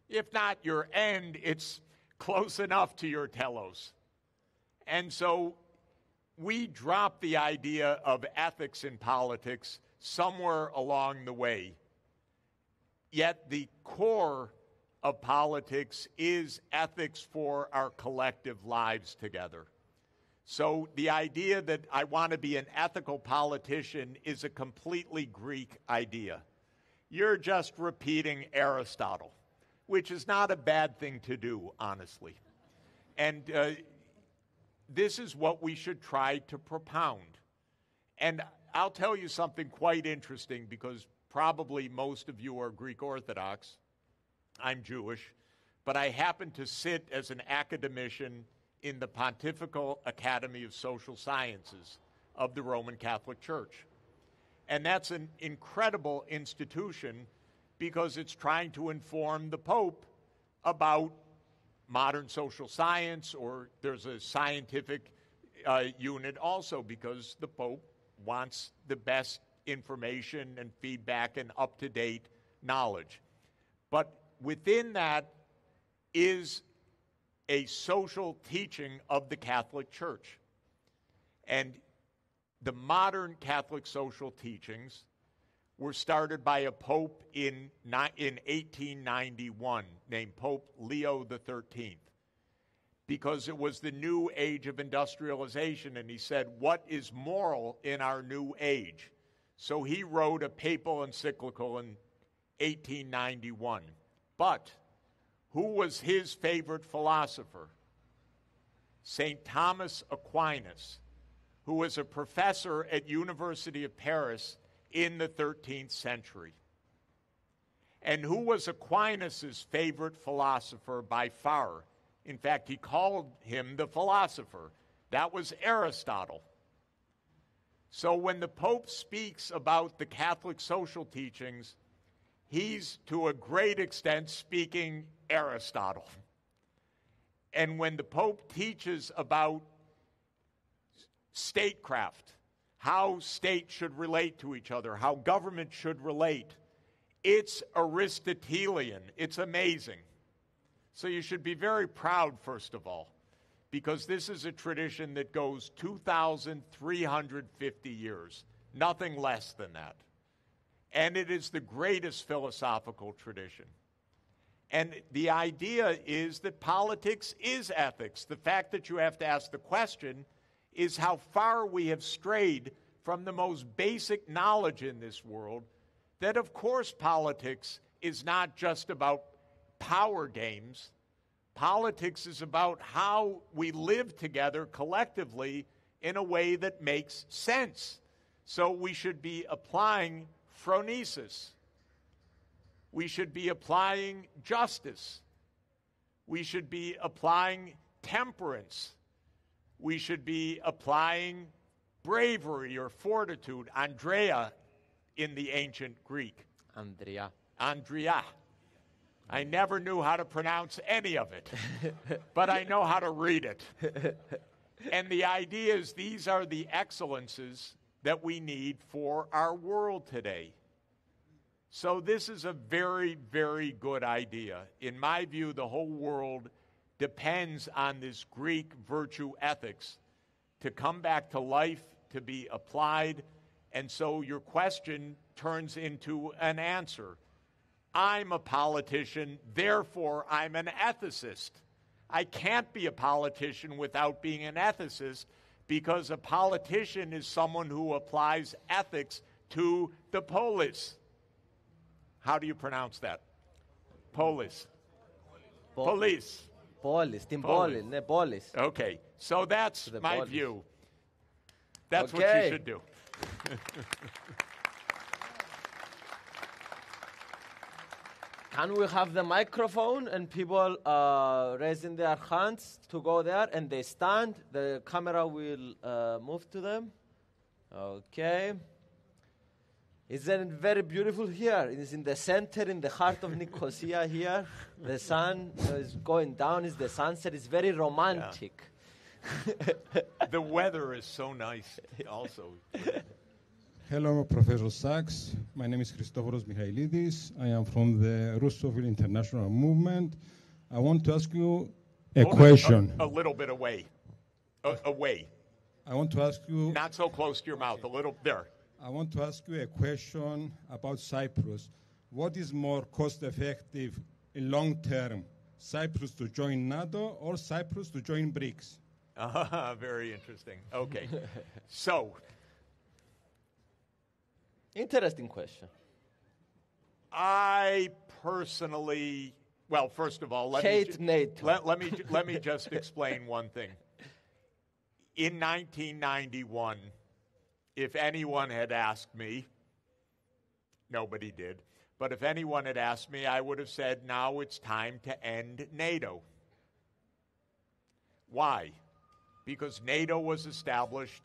If not your end, it's close enough to your telos. And so we dropped the idea of ethics in politics somewhere along the way. Yet the core of politics is ethics for our collective lives together. So the idea that I want to be an ethical politician is a completely Greek idea. You're just repeating Aristotle, which is not a bad thing to do, honestly. And this is what we should try to propound. And I'll tell you something quite interesting, because probably most of you are Greek Orthodox. I'm Jewish, but I happen to sit as an academician in the Pontifical Academy of Social Sciences of the Roman Catholic Church. And that's an incredible institution because it's trying to inform the Pope about modern social science, or there's a scientific unit also because the Pope wants the best information and feedback and up-to-date knowledge. But within that is a social teaching of the Catholic Church. And the modern Catholic social teachings were started by a pope in 1891 named Pope Leo XIII, because it was the new age of industrialization, and he said, what is moral in our new age? So he wrote a papal encyclical in 1891. But who was his favorite philosopher? St. Thomas Aquinas, who was a professor at University of Paris in the 13th century. And who was Aquinas' favorite philosopher by far? In fact, he called him the philosopher. That was Aristotle. So when the Pope speaks about the Catholic social teachings, he's to a great extent speaking Aristotle. And when the Pope teaches about statecraft, how states should relate to each other, how government should relate, it's Aristotelian. It's amazing. So you should be very proud, first of all, because this is a tradition that goes 2,350 years, nothing less than that. And it is the greatest philosophical tradition. And the idea is that politics is ethics. The fact that you have to ask the question is how far we have strayed from the most basic knowledge in this world, that of course politics is not just about power games. Politics is about how we live together collectively in a way that makes sense. So we should be applying phronesis. We should be applying justice. We should be applying temperance. We should be applying bravery or fortitude, Andrea in the ancient Greek. Andrea. I never knew how to pronounce any of it, but I know how to read it. And the idea is these are the excellences that we need for our world today. So this is a very, very good idea. In my view, the whole world depends on this Greek virtue ethics to come back to life, to be applied. And so your question turns into an answer. I'm a politician, therefore I'm an ethicist. I can't be a politician without being an ethicist, because a politician is someone who applies ethics to the polis. How do you pronounce that? Polis. Police. Polis. Την πόλη, ναι, πόλης. Okay, so that's my polis. view. That's what you should do. Can we have the microphone and people raising their hands to go there, and they stand? The camera will move to them. Okay. Isn't it very beautiful here? It is in the center, in the heart of Nicosia here. The sun is going down. It's the sunset. It's very romantic. Yeah. The weather is so nice also. Hello, Professor Sachs. My name is Christoforos Michailidis. I am from the Russophile International Movement. I want to ask you a question. A little bit away. Away. I want to ask you... Not so close to your mouth, a little there. I want to ask you a question about Cyprus. What is more cost-effective in long term, Cyprus to join NATO or Cyprus to join BRICS? Very interesting. Okay. So, Interesting question. I personally, well, first of all, let me just explain one thing. In 1991, if anyone had asked me, nobody did, but if anyone had asked me, I would have said, now it's time to end NATO. Why? Because NATO was established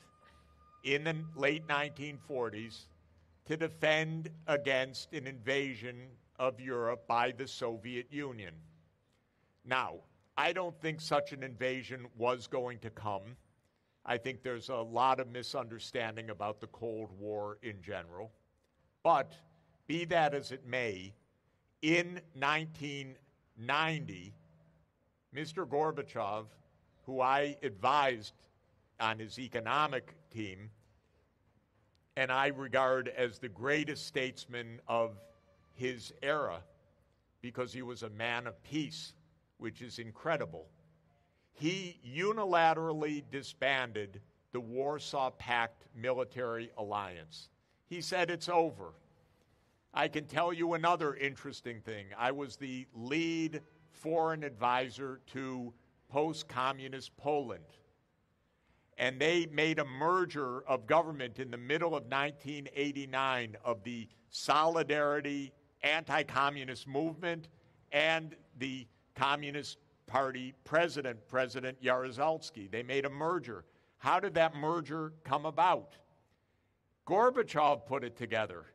in the late 1940s to defend against an invasion of Europe by the Soviet Union. Now, I don't think such an invasion was going to come. I think there's a lot of misunderstanding about the Cold War in general. But be that as it may, in 1990, Mr. Gorbachev, who I advised on his economic team, and I regard as the greatest statesman of his era because he was a man of peace, which is incredible. He unilaterally disbanded the Warsaw Pact military alliance. He said it's over. I can tell you another interesting thing. I was the lead foreign advisor to post-communist Poland. And they made a merger of government in the middle of 1989 of the Solidarity anti-communist movement and the Communist Party President Jaruzelski. They made a merger. How did that merger come about? Gorbachev put it together.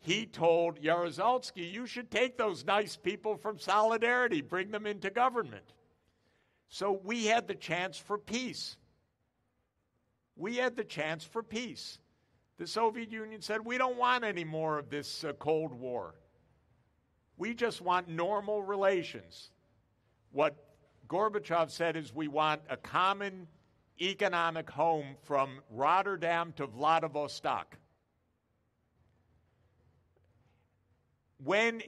He told Jaruzelski, you should take those nice people from Solidarity, bring them into government. So we had the chance for peace. We had the chance for peace. The Soviet Union said, we don't want any more of this Cold War. We just want normal relations. What Gorbachev said is we want a common economic home from Rotterdam to Vladivostok. When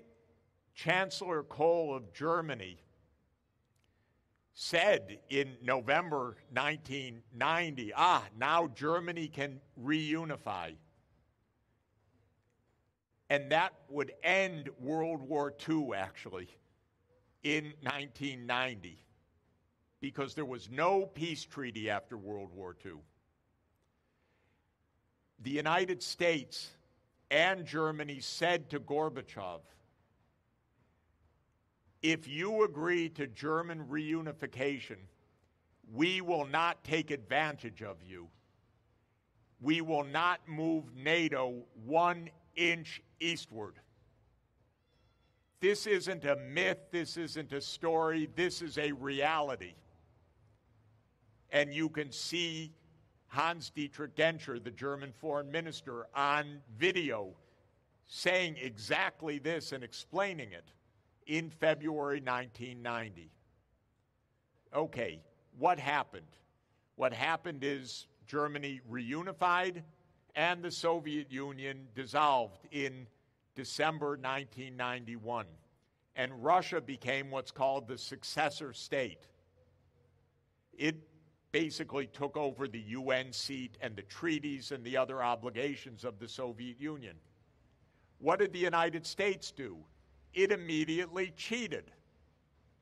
Chancellor Kohl of Germany said in November 1990, now Germany can reunify. And that would end World War II, actually, in 1990, because there was no peace treaty after World War II. The United States and Germany said to Gorbachev, if you agree to German reunification, we will not take advantage of you. We will not move NATO 1 inch eastward. This isn't a myth, this isn't a story, this is a reality. And you can see Hans-Dietrich Genscher, the German foreign minister, on video saying exactly this and explaining it in February 1990. Okay, what happened? What happened is Germany reunified and the Soviet Union dissolved in December 1991. And Russia became what's called the successor state. It basically took over the UN seat and the treaties and the other obligations of the Soviet Union. What did the United States do? It immediately cheated,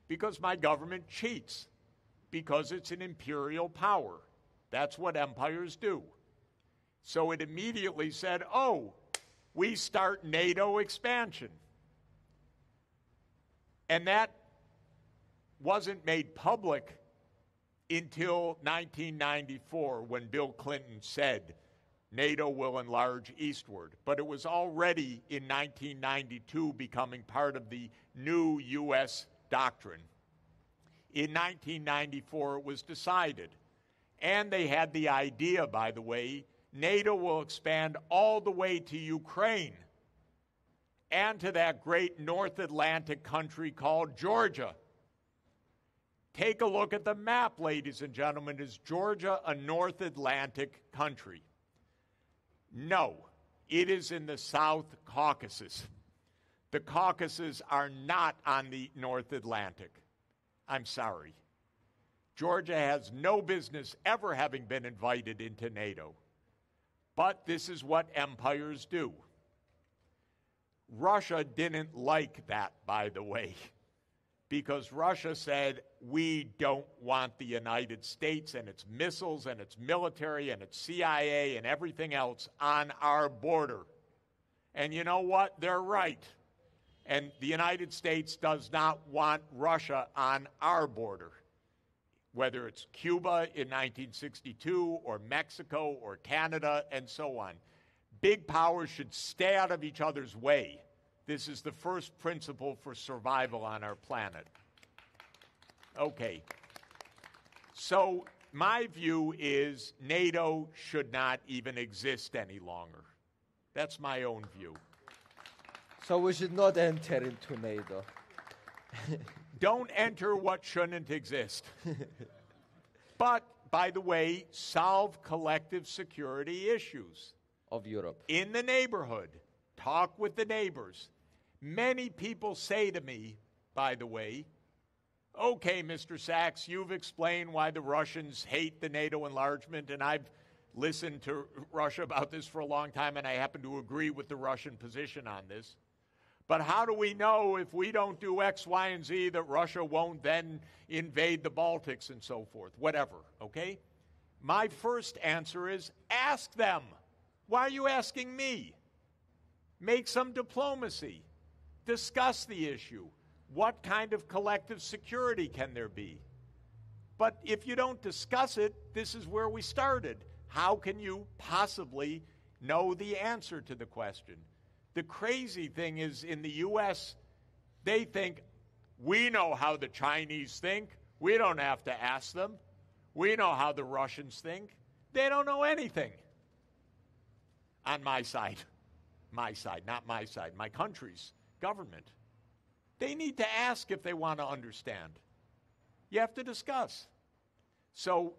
because my government cheats, because it's an imperial power. That's what empires do. So it immediately said, we start NATO expansion. And that wasn't made public until 1994, when Bill Clinton said NATO will enlarge eastward. But it was already in 1992 becoming part of the new U.S. doctrine. In 1994, it was decided. And they had the idea, by the way, NATO will expand all the way to Ukraine and to that great North Atlantic country called Georgia. Take a look at the map, ladies and gentlemen. Is Georgia a North Atlantic country? No, it is in the South Caucasus. The Caucasus are not on the North Atlantic. I'm sorry. Georgia has no business ever having been invited into NATO. But this is what empires do. Russia didn't like that, by the way, because Russia said, we don't want the United States and its missiles and its military and its CIA and everything else on our border. And you know what? They're right. And the United States does not want Russia on our border, whether it's Cuba in 1962 or Mexico or Canada and so on. Big powers should stay out of each other's way. This is the first principle for survival on our planet. Okay. So my view is NATO should not even exist any longer. That's my own view. So we should not enter into NATO. Don't enter what shouldn't exist. But, by the way, solve collective security issues. Of Europe. In the neighborhood. Talk with the neighbors. Many people say to me, by the way, okay, Mr. Sachs, you've explained why the Russians hate the NATO enlargement, and I've listened to Russia about this for a long time, and I happen to agree with the Russian position on this. But how do we know if we don't do X, Y, and Z that Russia won't then invade the Baltics and so forth? Whatever, okay? My first answer is ask them. Why are you asking me? Make some diplomacy. Discuss the issue. What kind of collective security can there be? But if you don't discuss it, this is where we started. How can you possibly know the answer to the question? The crazy thing is, in the U.S., they think, we know how the Chinese think. We don't have to ask them. We know how the Russians think. They don't know anything. On my side, not my side, my country's government. They need to ask if they want to understand. You have to discuss. So,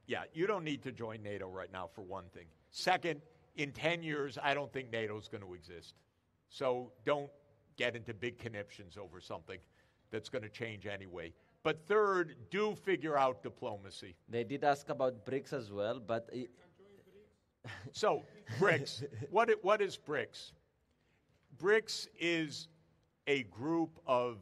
yeah, you don't need to join NATO right now, for one thing. Second, in 10 years, I don't think NATO's going to exist. So don't get into big conniptions over something that's going to change anyway. But third, do figure out diplomacy. They did ask about BRICS as well, but... So, BRICS. What is BRICS? BRICS is a group of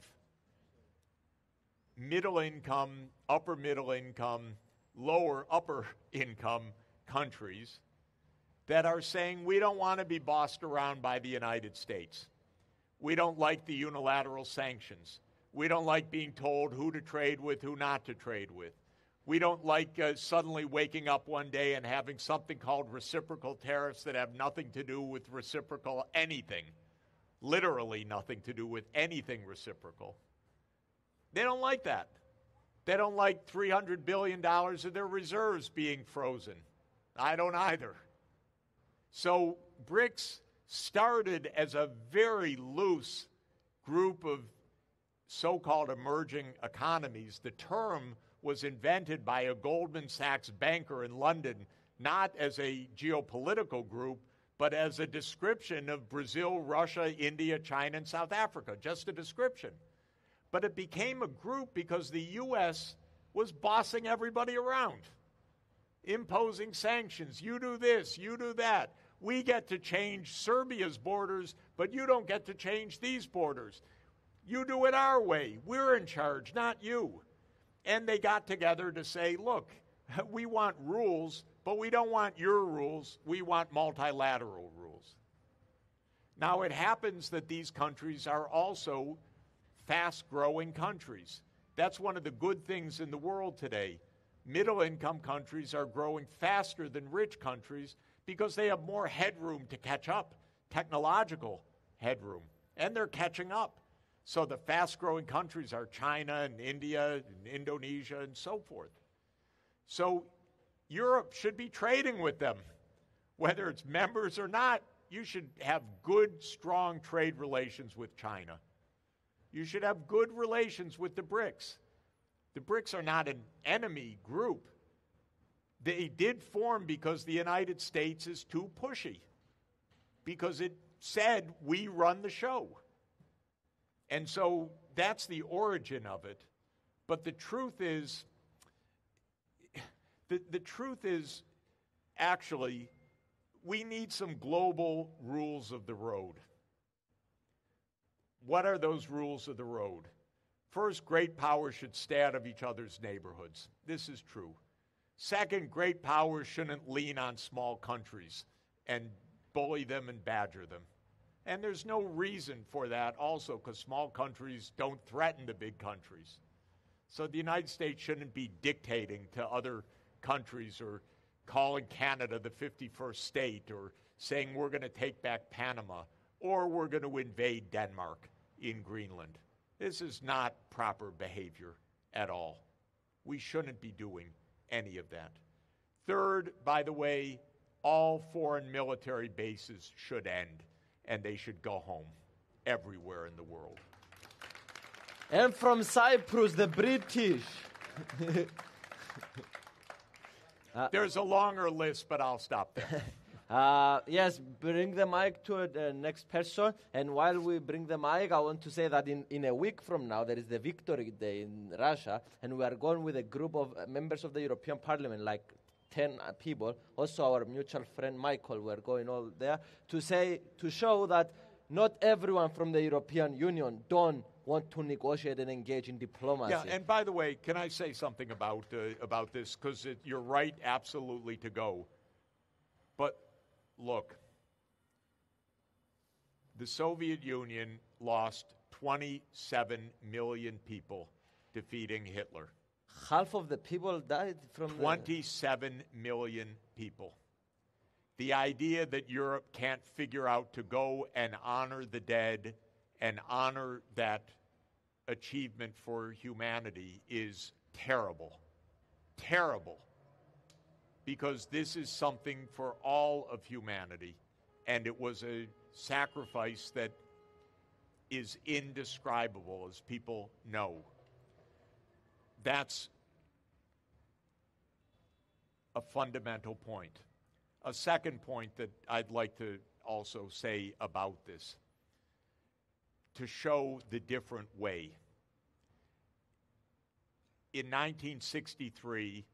middle income, upper middle income, lower upper income countries that are saying we don't want to be bossed around by the United States. We don't like the unilateral sanctions. We don't like being told who to trade with, who not to trade with. We don't like suddenly waking up one day and having something called reciprocal tariffs that have nothing to do with reciprocal anything. Literally nothing to do with anything reciprocal. They don't like that. They don't like $300 billion of their reserves being frozen. I don't either. So BRICS started as a very loose group of so-called emerging economies. The term was invented by a Goldman Sachs banker in London, not as a geopolitical group, but as a description of Brazil, Russia, India, China, and South Africa, just a description. But it became a group because the U.S. was bossing everybody around, imposing sanctions. You do this, you do that. We get to change Serbia's borders, but you don't get to change these borders. You do it our way. We're in charge, not you. And they got together to say, look, we want rules, but we don't want your rules. We want multilateral rules. Now, it happens that these countries are also fast-growing countries. That's one of the good things in the world today. Middle-income countries are growing faster than rich countries because they have more headroom to catch up, technological headroom, and they're catching up. So the fast-growing countries are China and India and Indonesia and so forth. So Europe should be trading with them. Whether it's members or not, you should have good, strong trade relations with China. You should have good relations with the BRICS. The BRICS are not an enemy group. They did form because the United States is too pushy, because it said we run the show. And so that's the origin of it. But the truth is, actually, we need some global rules of the road. What are those rules of the road? First, great powers should stay out of each other's neighborhoods. This is true. Second, great powers shouldn't lean on small countries and bully them and badger them. And there's no reason for that also, because small countries don't threaten the big countries. So the United States shouldn't be dictating to other countries or calling Canada the 51st state or saying we're going to take back Panama or we're going to invade Denmark in Greenland. This is not proper behavior at all. We shouldn't be doing any of that. Third, by the way, all foreign military bases should end, and they should go home everywhere in the world. And from Cyprus, the British. There's a longer list, but I'll stop there. Yes, bring the mic to the next person. And while we bring the mic, I want to say that in a week from now, there is the Victory Day in Russia, and we are going with a group of members of the European Parliament, like 10 people. Also, our mutual friend Michael, we're going all there to show that not everyone from the European Union don't want to negotiate and engage in diplomacy. Yeah, and by the way, can I say something about this? Because you're right, absolutely, to go. But look, the Soviet Union lost 27 million people defeating Hitler. Half of the people died from 27 million people. The idea that Europe can't figure out to go and honor the dead and honor that achievement for humanity is terrible. Terrible. Because this is something for all of humanity, and it was a sacrifice that is indescribable, as people know. That's a fundamental point. A second point that I'd like to also say about this, to show the different way. In 1963,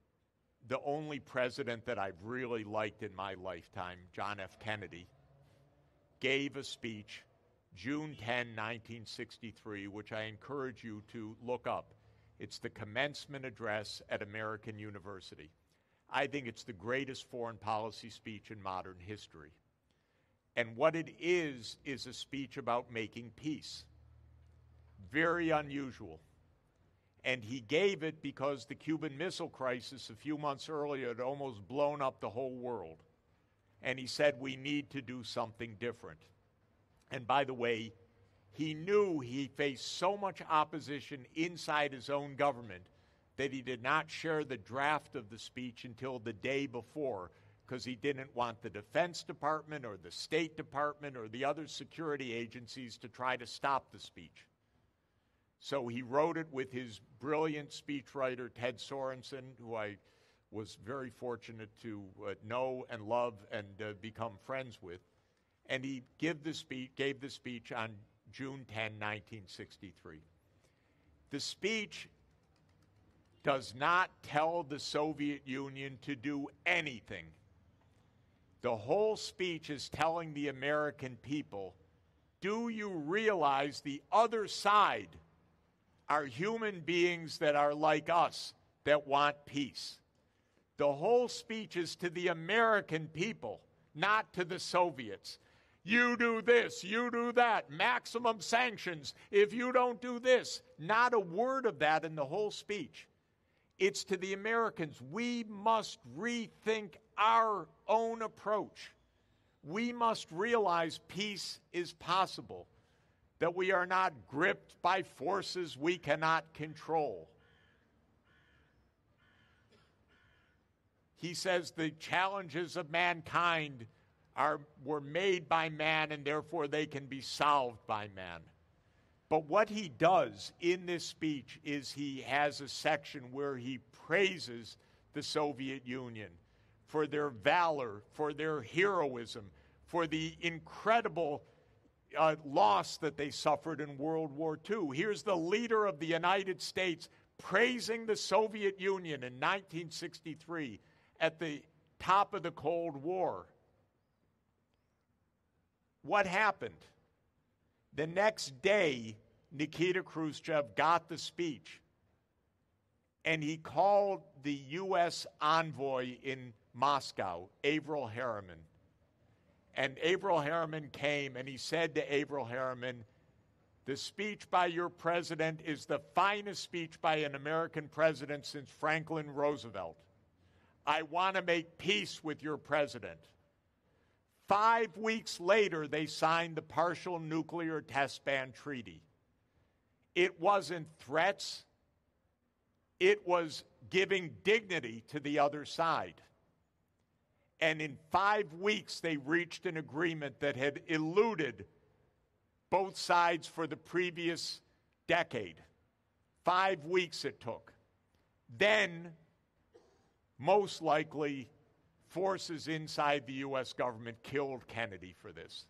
the only president that I've really liked in my lifetime, John F. Kennedy, gave a speech June 10, 1963, which I encourage you to look up. It's the commencement address at American University. I think it's the greatest foreign policy speech in modern history. And what it is a speech about making peace. Very unusual. And he gave it because the Cuban Missile Crisis a few months earlier had almost blown up the whole world. And he said, we need to do something different. And by the way, he knew he faced so much opposition inside his own government that he did not share the draft of the speech until the day before, because he didn't want the Defense Department or the State Department or the other security agencies to try to stop the speech. So he wrote it with his brilliant speechwriter, Ted Sorensen, who I was very fortunate to know and love and become friends with. And he gave the speech on June 10, 1963. The speech does not tell the Soviet Union to do anything. The whole speech is telling the American people, do you realize the other side are human beings that are like us, that want peace? The whole speech is to the American people, not to the Soviets. You do this, you do that, maximum sanctions if you don't do this. Not a word of that in the whole speech. It's to the Americans. We must rethink our own approach. We must realize peace is possible, that we are not gripped by forces we cannot control. He says the challenges of mankind were made by man, and therefore they can be solved by man. But what he does in this speech is he has a section where he praises the Soviet Union for their valor, for their heroism, for the incredible loss that they suffered in World War II. Here's the leader of the United States praising the Soviet Union in 1963 at the top of the Cold War. What happened? The next day, Nikita Khrushchev got the speech, and he called the U.S. envoy in Moscow, Averell Harriman. And Averell Harriman came, and he said to Averell Harriman, "The speech by your president is the finest speech by an American president since Franklin Roosevelt. I want to make peace with your president." 5 weeks later, they signed the Partial Nuclear Test Ban Treaty. It wasn't threats. It was giving dignity to the other side. And in 5 weeks, they reached an agreement that had eluded both sides for the previous decade. 5 weeks it took. Then, most likely, forces inside the U.S. government killed Kennedy for this.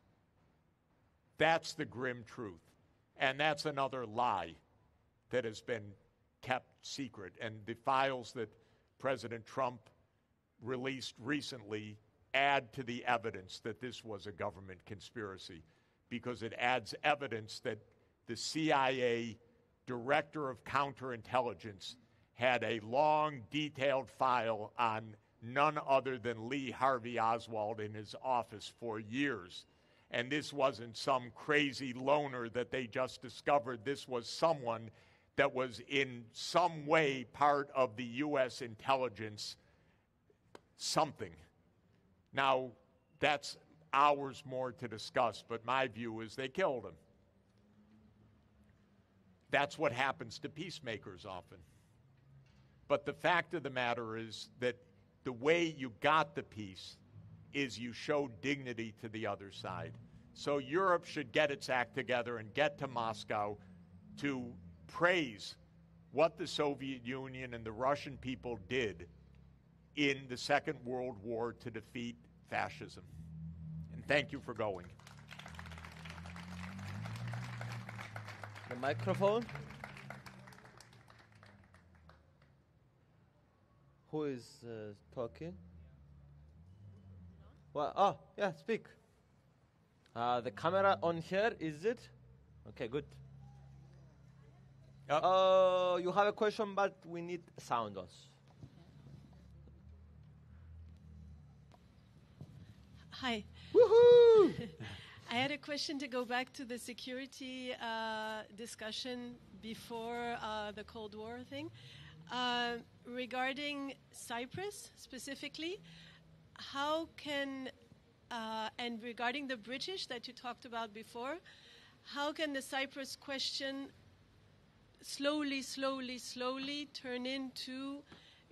That's the grim truth. And that's another lie that has been kept secret. And the files that President Trump released recently add to the evidence that this was a government conspiracy, because it adds evidence that the CIA director of counterintelligence had a long, detailed file on none other than Lee Harvey Oswald in his office for years. And this wasn't some crazy loner that they just discovered. This was someone that was in some way part of the U.S. intelligence something. Now, that's hours more to discuss, but my view is they killed him. That's what happens to peacemakers often. But the fact of the matter is that the way you got the peace is you showed dignity to the other side. So Europe should get its act together and get to Moscow to praise what the Soviet Union and the Russian people did in the Second World War to defeat fascism. And thank you for going. The microphone. Who is talking? Well, oh, yeah, speak. The camera on here, is it? Okay, good. You have a question, but we need sound also. Hi. Woohoo! I had a question to go back to the security discussion before the Cold War thing. Regarding Cyprus specifically, how can, and regarding the British that you talked about before, how can the Cyprus question slowly turn into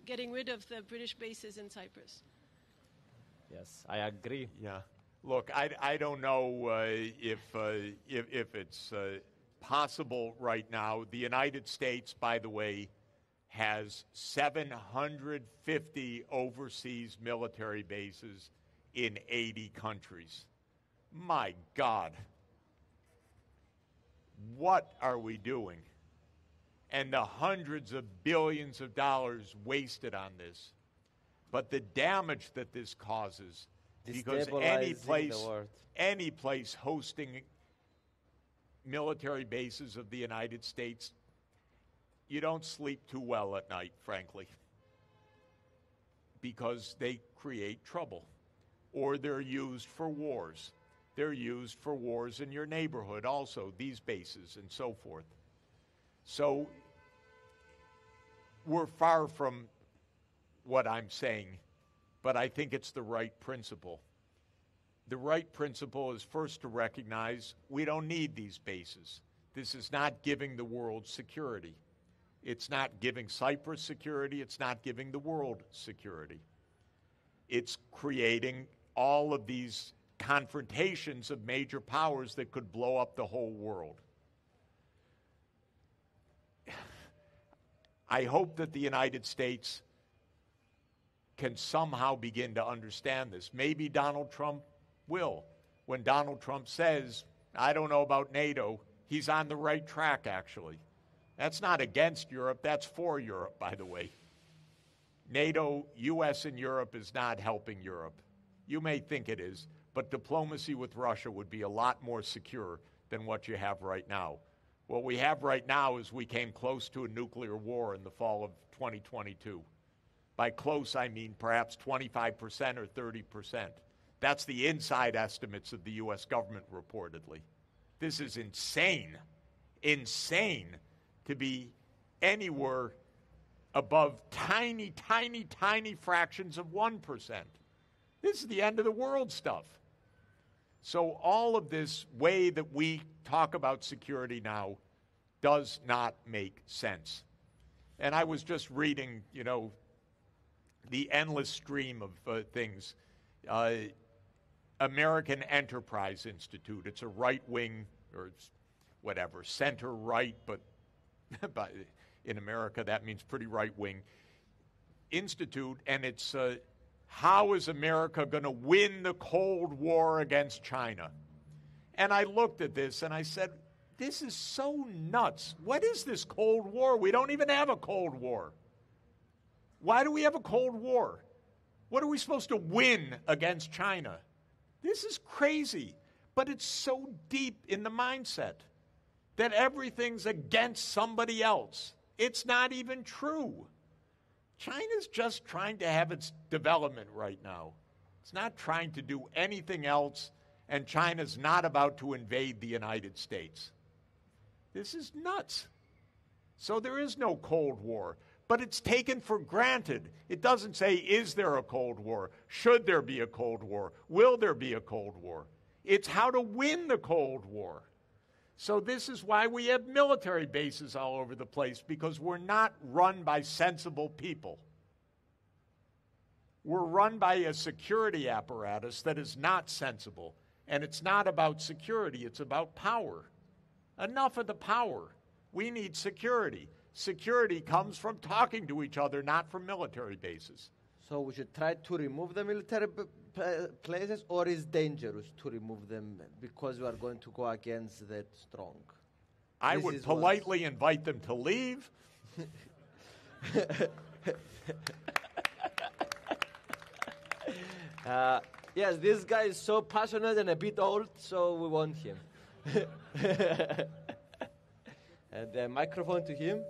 getting rid of the British bases in Cyprus? Yes, I agree. Yeah. Look, I don't know if it's possible right now. The United States, by the way, has 750 overseas military bases in 80 countries. My God. What are we doing? And the hundreds of billions of dollars wasted on this. But the damage that this causes, because any place hosting military bases of the United States, you don't sleep too well at night, frankly, because they create trouble, or they're used for wars. They're used for wars in your neighborhood also, these bases and so forth. So we're far from what I'm saying, but I think it's the right principle. The right principle is first to recognize we don't need these bases. This is not giving the world security. It's not giving Cyprus security. It's not giving the world security. It's creating all of these confrontations of major powers that could blow up the whole world. I hope that the United States can somehow begin to understand this. Maybe Donald Trump will. When Donald Trump says, I don't know about NATO, he's on the right track, actually. That's not against Europe, that's for Europe, by the way. NATO, U.S. and Europe is not helping Europe. You may think it is, but diplomacy with Russia would be a lot more secure than what you have right now. What we have right now is we came close to a nuclear war in the fall of 2022. By close, I mean perhaps 25% or 30%. That's the inside estimates of the U.S. government, reportedly. This is insane, insane to be anywhere above tiny, tiny, tiny fractions of 1%. This is the end of the world stuff. So all of this way that we talk about security now does not make sense. And I was just reading, the endless stream of things. American Enterprise Institute. It's a right-wing, or whatever, center-right, but in America that means pretty right-wing institute, and it's how is America going to win the Cold War against China? And I looked at this and I said, this is so nuts. What is this Cold War? We don't even have a Cold War. Why do we have a Cold War? What are we supposed to win against China? This is crazy, but it's so deep in the mindset that everything's against somebody else. It's not even true. China's just trying to have its development right now. It's not trying to do anything else, and China's not about to invade the United States. This is nuts. So there is no Cold War, but it's taken for granted. It doesn't say, is there a Cold War? Should there be a Cold War? Will there be a Cold War? It's how to win the Cold War. So this is why we have military bases all over the place, because we're not run by sensible people. We're run by a security apparatus that is not sensible. And it's not about security, it's about power. Enough of the power. We need security. Security comes from talking to each other, not from military bases. So we should try to remove the military places, or is dangerous to remove them because we are going to go against that strong? I would politely invite them to leave. Yes, this guy is so passionate and a bit old, so we want him. And the microphone to him.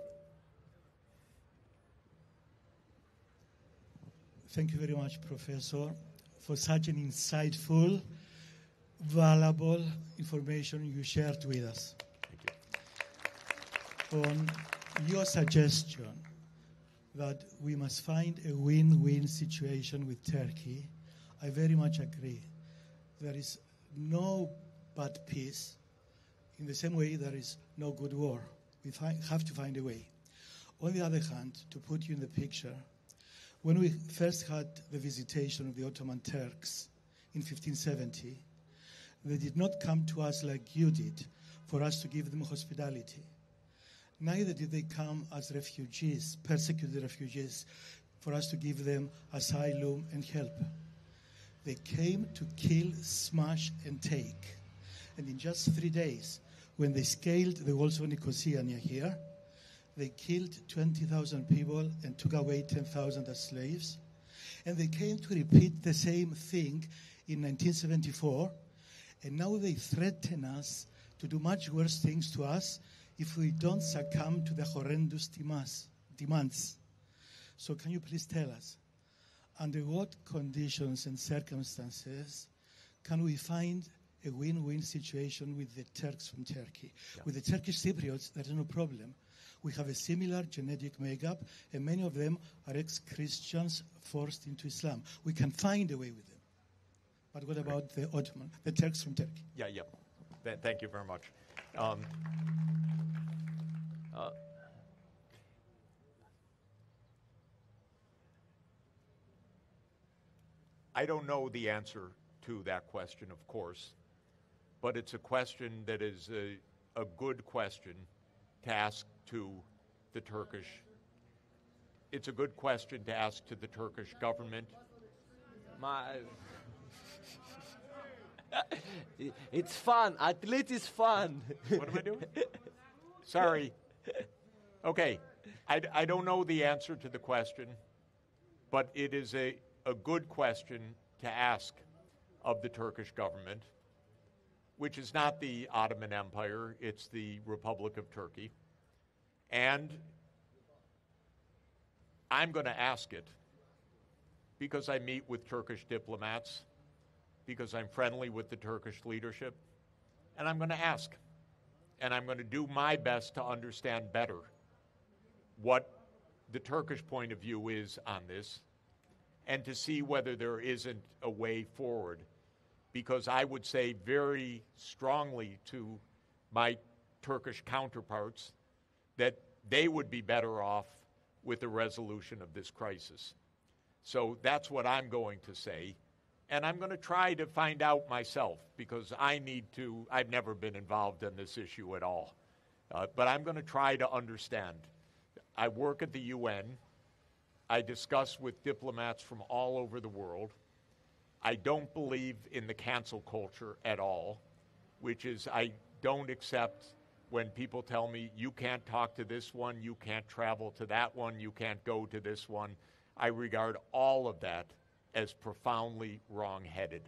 Thank you very much, Professor, for such an insightful, valuable information you shared with us. Thank you. On your suggestion that we must find a win-win situation with Turkey, I very much agree. There is no bad peace. In the same way, there is no good war. We have to find a way. On the other hand, to put you in the picture, when we first had the visitation of the Ottoman Turks in 1570, they did not come to us like you did for us to give them hospitality. Neither did they come as refugees, persecuted refugees, for us to give them asylum and help. They came to kill, smash, and take. And in just 3 days, when they scaled the walls of Nicosia near here, they killed 20,000 people and took away 10,000 as slaves. And they came to repeat the same thing in 1974. And now they threaten us to do much worse things to us if we don't succumb to the horrendous demands. So can you please tell us, under what conditions and circumstances can we find a win-win situation with the Turks from Turkey? Yeah. With the Turkish Cypriots, there is no problem. We have a similar genetic makeup, and many of them are ex-Christians forced into Islam. We can find a way with them. But what about the Turks from Turkey? Yeah. Thank you very much. I don't know the answer to that question, of course, but it's a question that is a good question to ask to the Turkish it's a good question to ask to the Turkish government. It's fun. At least it's fun. What am I doing? Sorry. Okay. I don't know the answer to the question, but it is a good question to ask of the Turkish government, which is not the Ottoman Empire, it's the Republic of Turkey. And I'm going to ask it because I meet with Turkish diplomats, because I'm friendly with the Turkish leadership, and I'm going to ask. And I'm going to do my best to understand better what the Turkish point of view is on this, and to see whether there isn't a way forward. Because I would say very strongly to my Turkish counterparts that they would be better off with the resolution of this crisis. So that's what I'm going to say. And I'm going to try to find out myself, because I've never been involved in this issue at all. But I'm going to try to understand. I work at the UN. I discuss with diplomats from all over the world. I don't believe in the cancel culture at all, which is I don't accept when people tell me, you can't talk to this one, you can't travel to that one, you can't go to this one. I regard all of that as profoundly wrong-headed.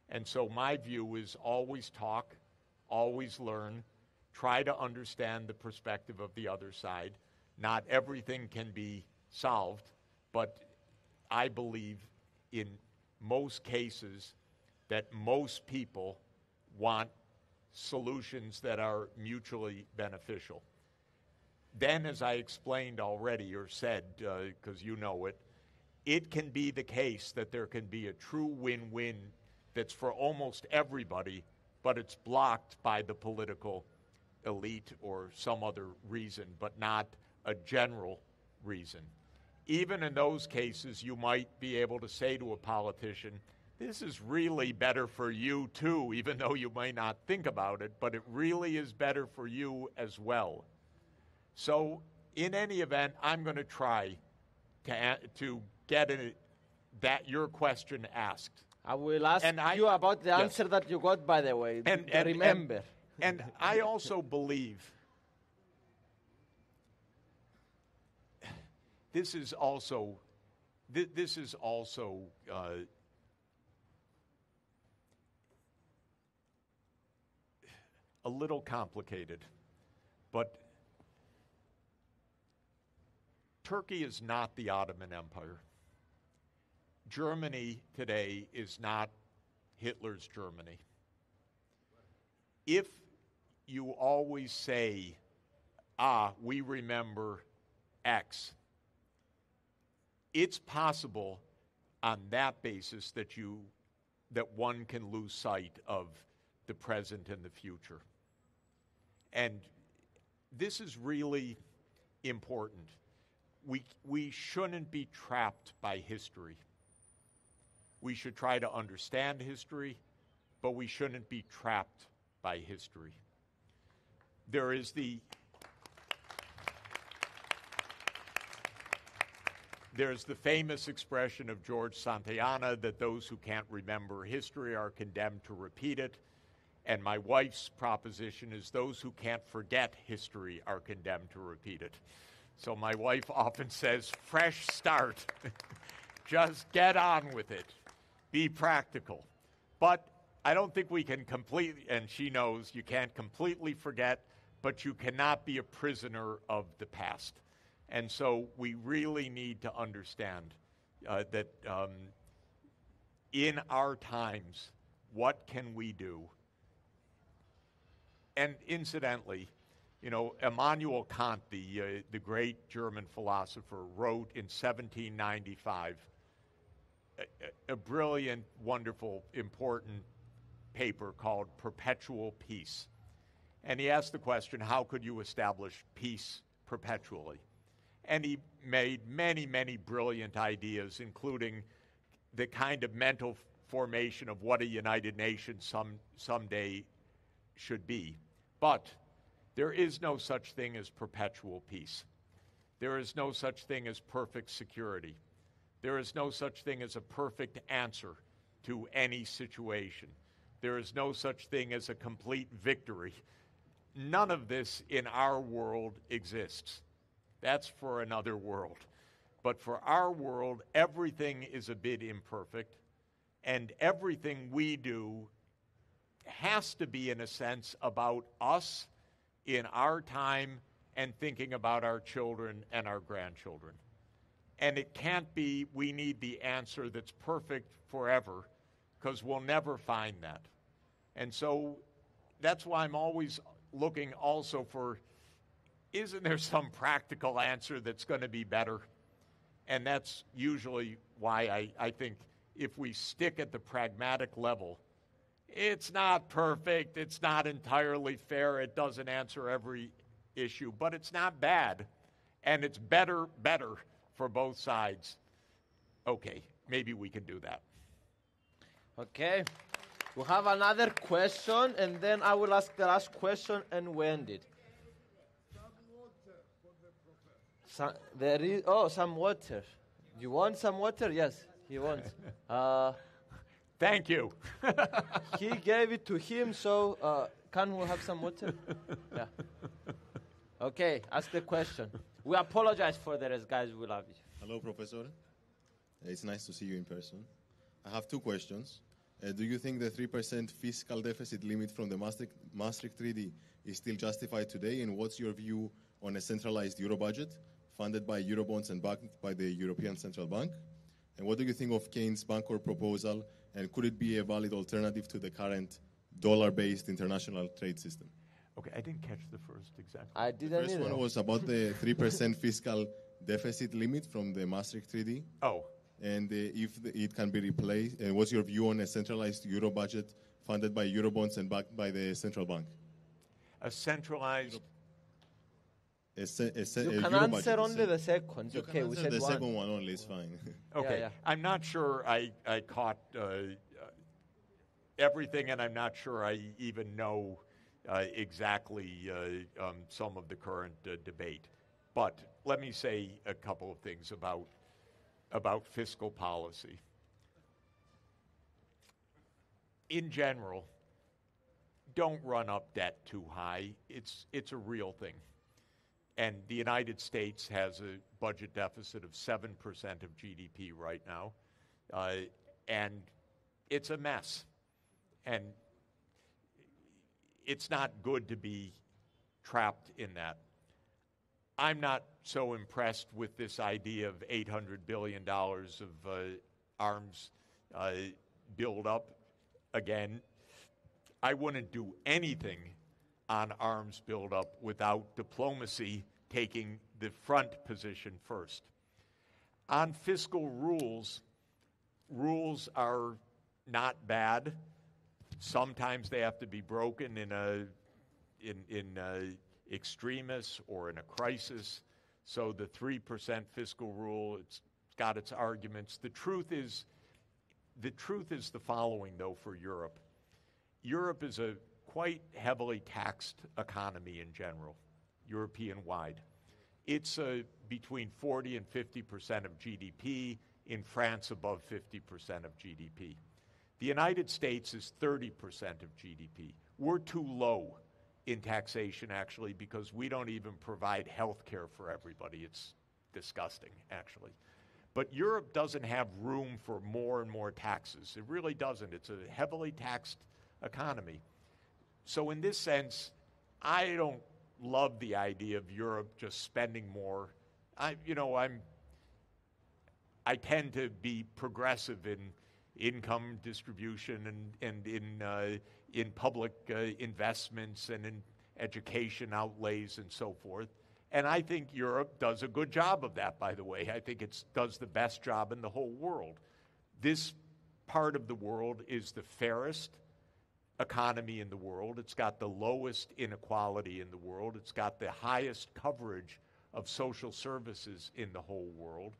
And so my view is always talk, always learn, try to understand the perspective of the other side. Not everything can be solved, but I believe in most cases that most people want solutions that are mutually beneficial. Then, as I explained already or said, because you know it, it can be the case that there can be a true win-win that's for almost everybody, but it's blocked by the political elite or some other reason, but not a general reason. Even in those cases, you might be able to say to a politician, this is really better for you too, even though you may not think about it, but it really is better for you as well. So in any event, I'm going to try to get your question asked. I will ask you about the answer that you got, by the way. Remember. And I also believe this is also a little complicated, but Turkey is not the Ottoman Empire. Germany today is not Hitler's Germany. If you always say, we remember X, it's possible on that basis that one can lose sight of the present and the future. And this is really important. We shouldn't be trapped by history. We should try to understand history, but we shouldn't be trapped by history. There's the famous expression of George Santayana that those who can't remember history are condemned to repeat it. And my wife's proposition is those who can't forget history are condemned to repeat it. So my wife often says, fresh start. Just get on with it. Be practical. But I don't think we can completely, and she knows you can't completely forget, but you cannot be a prisoner of the past. And so we really need to understand that in our times, what can we do? And incidentally, Immanuel Kant, the great German philosopher, wrote in 1795 a brilliant, wonderful, important paper called Perpetual Peace. And he asked the question, how could you establish peace perpetually? And he made many, many brilliant ideas, including the kind of mental formation of what a United Nations someday should be. But there is no such thing as perpetual peace. There is no such thing as perfect security. There is no such thing as a perfect answer to any situation. There is no such thing as a complete victory. None of this in our world exists. That's for another world. But for our world, everything is a bit imperfect, and everything we do has to be, in a sense, about us in our time and thinking about our children and our grandchildren. And it can't be, we need the answer that's perfect forever, because we'll never find that. And so that's why I'm always looking also for, isn't there some practical answer that's going to be better? And that's usually why I think if we stick at the pragmatic level, it's not perfect, it's not entirely fair, it doesn't answer every issue, but it's not bad, and it's better for both sides. Okay, maybe we can do that. Okay. We have another question, and then I will ask the last question and we end it. There is, some water. You want some water? Yes, he wants. Thank you. He gave it to him, so can we have some water? Yeah. Okay, ask the question. We apologize for the rest, guys. We love you. Hello, Professor. It's nice to see you in person. I have two questions. Do you think the 3% fiscal deficit limit from the Maastricht Treaty is still justified today? And what's your view on a centralized euro budget funded by Eurobonds and backed by the European Central Bank? And what do you think of Keynes' Bancor proposal? And could it be a valid alternative to the current dollar-based international trade system? Okay, I didn't catch the first exactly. I didn't The first one was about the 3% fiscal deficit limit from the Maastricht Treaty. Oh. And if it can be replaced, and what's your view on a centralized euro budget funded by Eurobonds and backed by the central bank? A centralized... You can answer only the second. You okay, can we answer said the one. second one only, it's fine. Okay, yeah. I'm not sure I caught everything, and I'm not sure I even know exactly some of the current debate. But let me say a couple of things about fiscal policy. In general, don't run up debt too high. It's a real thing. And the United States has a budget deficit of 7% of GDP right now, and it's a mess. And it's not good to be trapped in that. I'm not so impressed with this idea of $800 billion of arms build-up. Again, I wouldn't do anything on arms build-up without diplomacy taking the front position first. On fiscal rules, rules are not bad. Sometimes they have to be broken in extremis or in a crisis. So the 3% fiscal rule, it's got its arguments. The truth is the following, though, for Europe. Europe is a quite heavily taxed economy in general, European-wide. It's between 40 and 50% of GDP. In France, above 50% of GDP. The United States is 30% of GDP. We're too low in taxation, actually, because we don't even provide health care for everybody. It's disgusting, actually. But Europe doesn't have room for more and more taxes. It really doesn't. It's a heavily taxed economy. So in this sense, I don't love the idea of Europe just spending more. I tend to be progressive in income distribution and in public investments and in education outlays and so forth. And I think Europe does a good job of that, by the way. I think it does the best job in the whole world. This part of the world is the fairest economy in the world. It's got the lowest inequality in the world. It's got the highest coverage of social services in the whole world.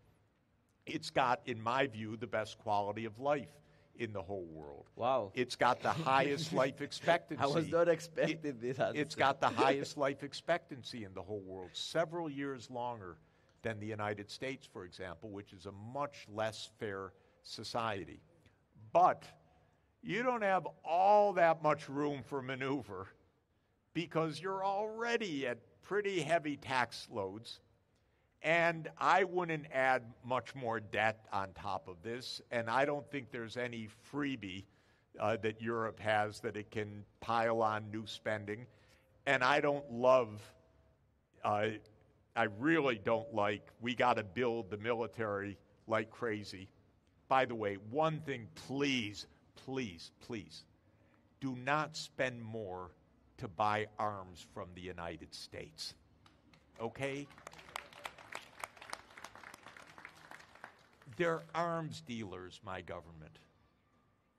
It's got, in my view, the best quality of life in the whole world. Wow. It's got the highest life expectancy. I was not expecting this answer. It's got the highest life expectancy in the whole world, several years longer than the United States, for example, which is a much less fair society. But you don't have all that much room for maneuver because you're already at pretty heavy tax loads, and I wouldn't add much more debt on top of this, and I don't think there's any freebie that Europe has that it can pile on new spending. And I don't love, I really don't like, we got to build the military like crazy. By the way, one thing, please, please, please, do not spend more to buy arms from the United States. Okay? They're arms dealers, my government.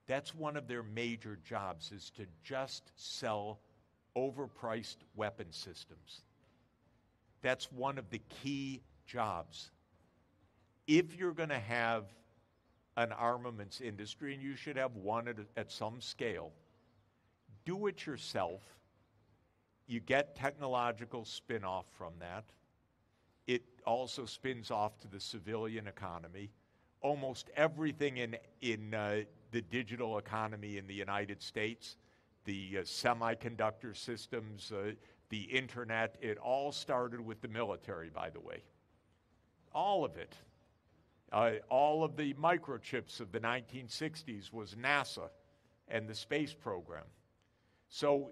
That's one of their major jobs, is to just sell overpriced weapon systems. That's one of the key jobs. If you're going to have an armaments industry, and you should have one at some scale, do it yourself. You get technological spin-off from that. It also spins off to the civilian economy. Almost everything in the digital economy in the United States, the semiconductor systems, the internet, it all started with the military, by the way. All of it. All of the microchips of the 1960s was NASA and the space program. So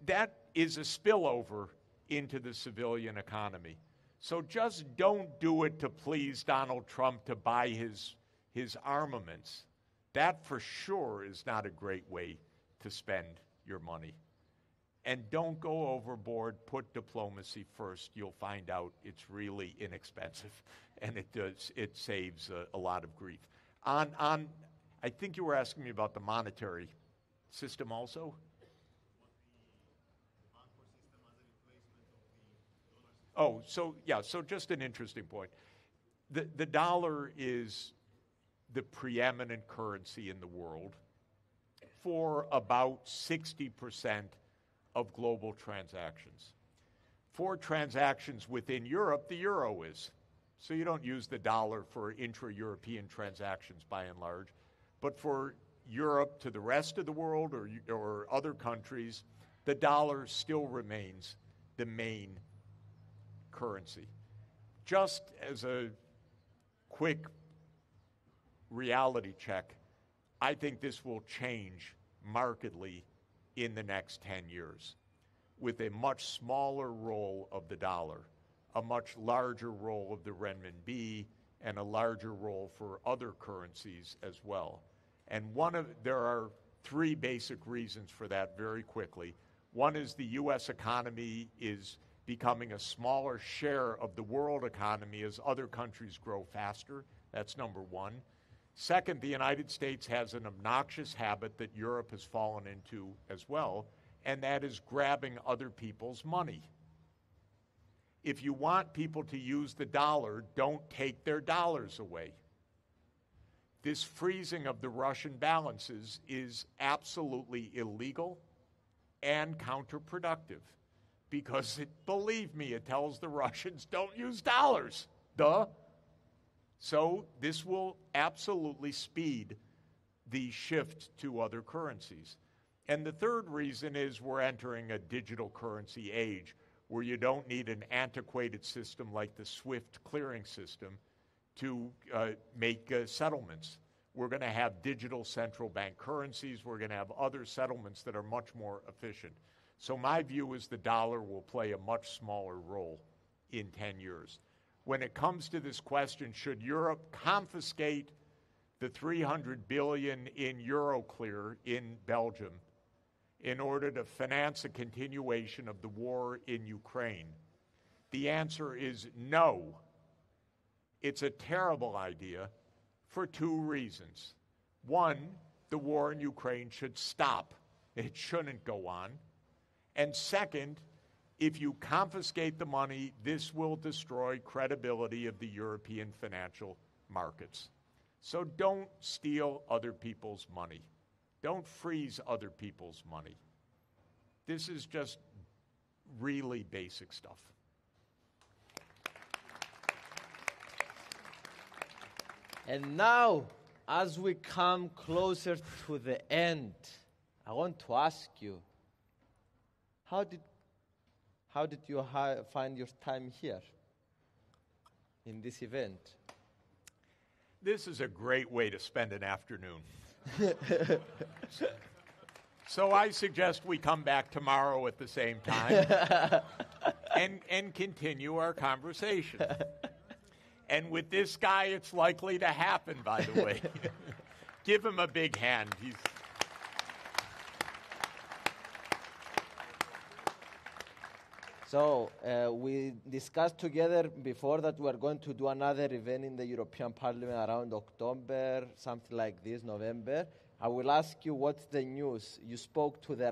that is a spillover into the civilian economy. So just don't do it to please Donald Trump to buy his armaments. That for sure is not a great way to spend your money. And don't go overboard, put diplomacy first. You'll find out it's really inexpensive, and it saves a lot of grief. I think you were asking me about the monetary system also? Oh, so just an interesting point. The dollar is the preeminent currency in the world for about 60% of global transactions. For transactions within Europe, the euro is. So you don't use the dollar for intra-European transactions by and large. But for Europe to the rest of the world or other countries, the dollar still remains the main currency. Just as a quick reality check, I think this will change markedly in the next 10 years with a much smaller role of the dollar, a much larger role of the renminbi, and a larger role for other currencies as well. And there are three basic reasons for that very quickly. One is the U.S. economy is becoming a smaller share of the world economy as other countries grow faster. That's number one. Second, the United States has an obnoxious habit that Europe has fallen into as well, and that is grabbing other people's money. If you want people to use the dollar, don't take their dollars away. This freezing of the Russian balances is absolutely illegal and counterproductive because, believe me, it tells the Russians, don't use dollars. Duh. So this will absolutely speed the shift to other currencies. And the third reason is we're entering a digital currency age where you don't need an antiquated system like the SWIFT clearing system to make settlements. We're going to have digital central bank currencies. We're going to have other settlements that are much more efficient. So my view is the dollar will play a much smaller role in 10 years. When it comes to this question, should Europe confiscate the 300 billion in Euroclear in Belgium in order to finance a continuation of the war in Ukraine? The answer is no. It's a terrible idea for two reasons. One, the war in Ukraine should stop. It shouldn't go on. And second, if you confiscate the money, this will destroy credibility of the European financial markets. So don't steal other people's money. Don't freeze other people's money. This is just really basic stuff. And now, as we come closer to the end, I want to ask you, how did you find your time here in this event? This is a great way to spend an afternoon. So I suggest we come back tomorrow at the same time and continue our conversation. And with this guy, it's likely to happen, by the way. Give him a big hand. So we discussed together before that we are going to do another event in the European Parliament around October, something like this, November. I will ask you what's the news. You spoke to the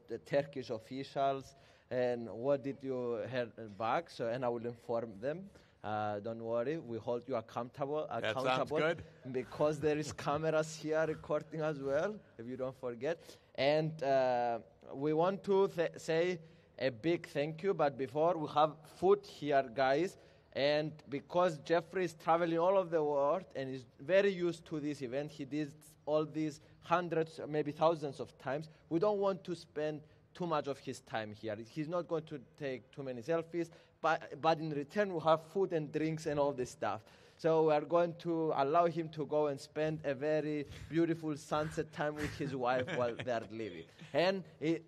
the Turkish officials, and what did you hear back? So, and I will inform them. Don't worry, we hold you accountable. That sounds good. Because there is cameras here recording as well, if you don't forget. And we want to say a big thank you, but before we have food here, guys. And because Jeffrey is traveling all over the world and is very used to this event, he did all these hundreds, maybe thousands of times. We don't want to spend too much of his time here. He's not going to take too many selfies, but in return we have food and drinks and all this stuff. So we are going to allow him to go and spend a very beautiful sunset time with his wife while they are leaving. And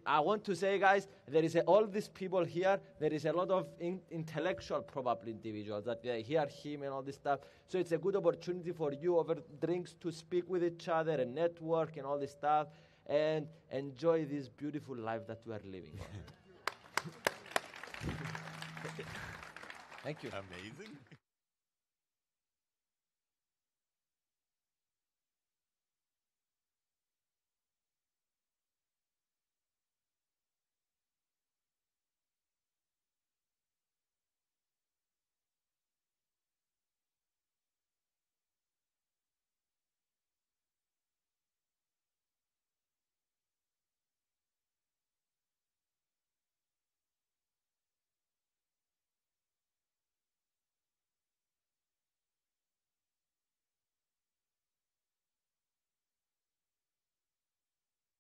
I want to say, guys, there is all these people here. There is a lot of intellectual, probably, individuals that they hear him and all this stuff. So it's a good opportunity for you over drinks to speak with each other and network and all this stuff and enjoy this beautiful life that we are living on. Thank you. Amazing.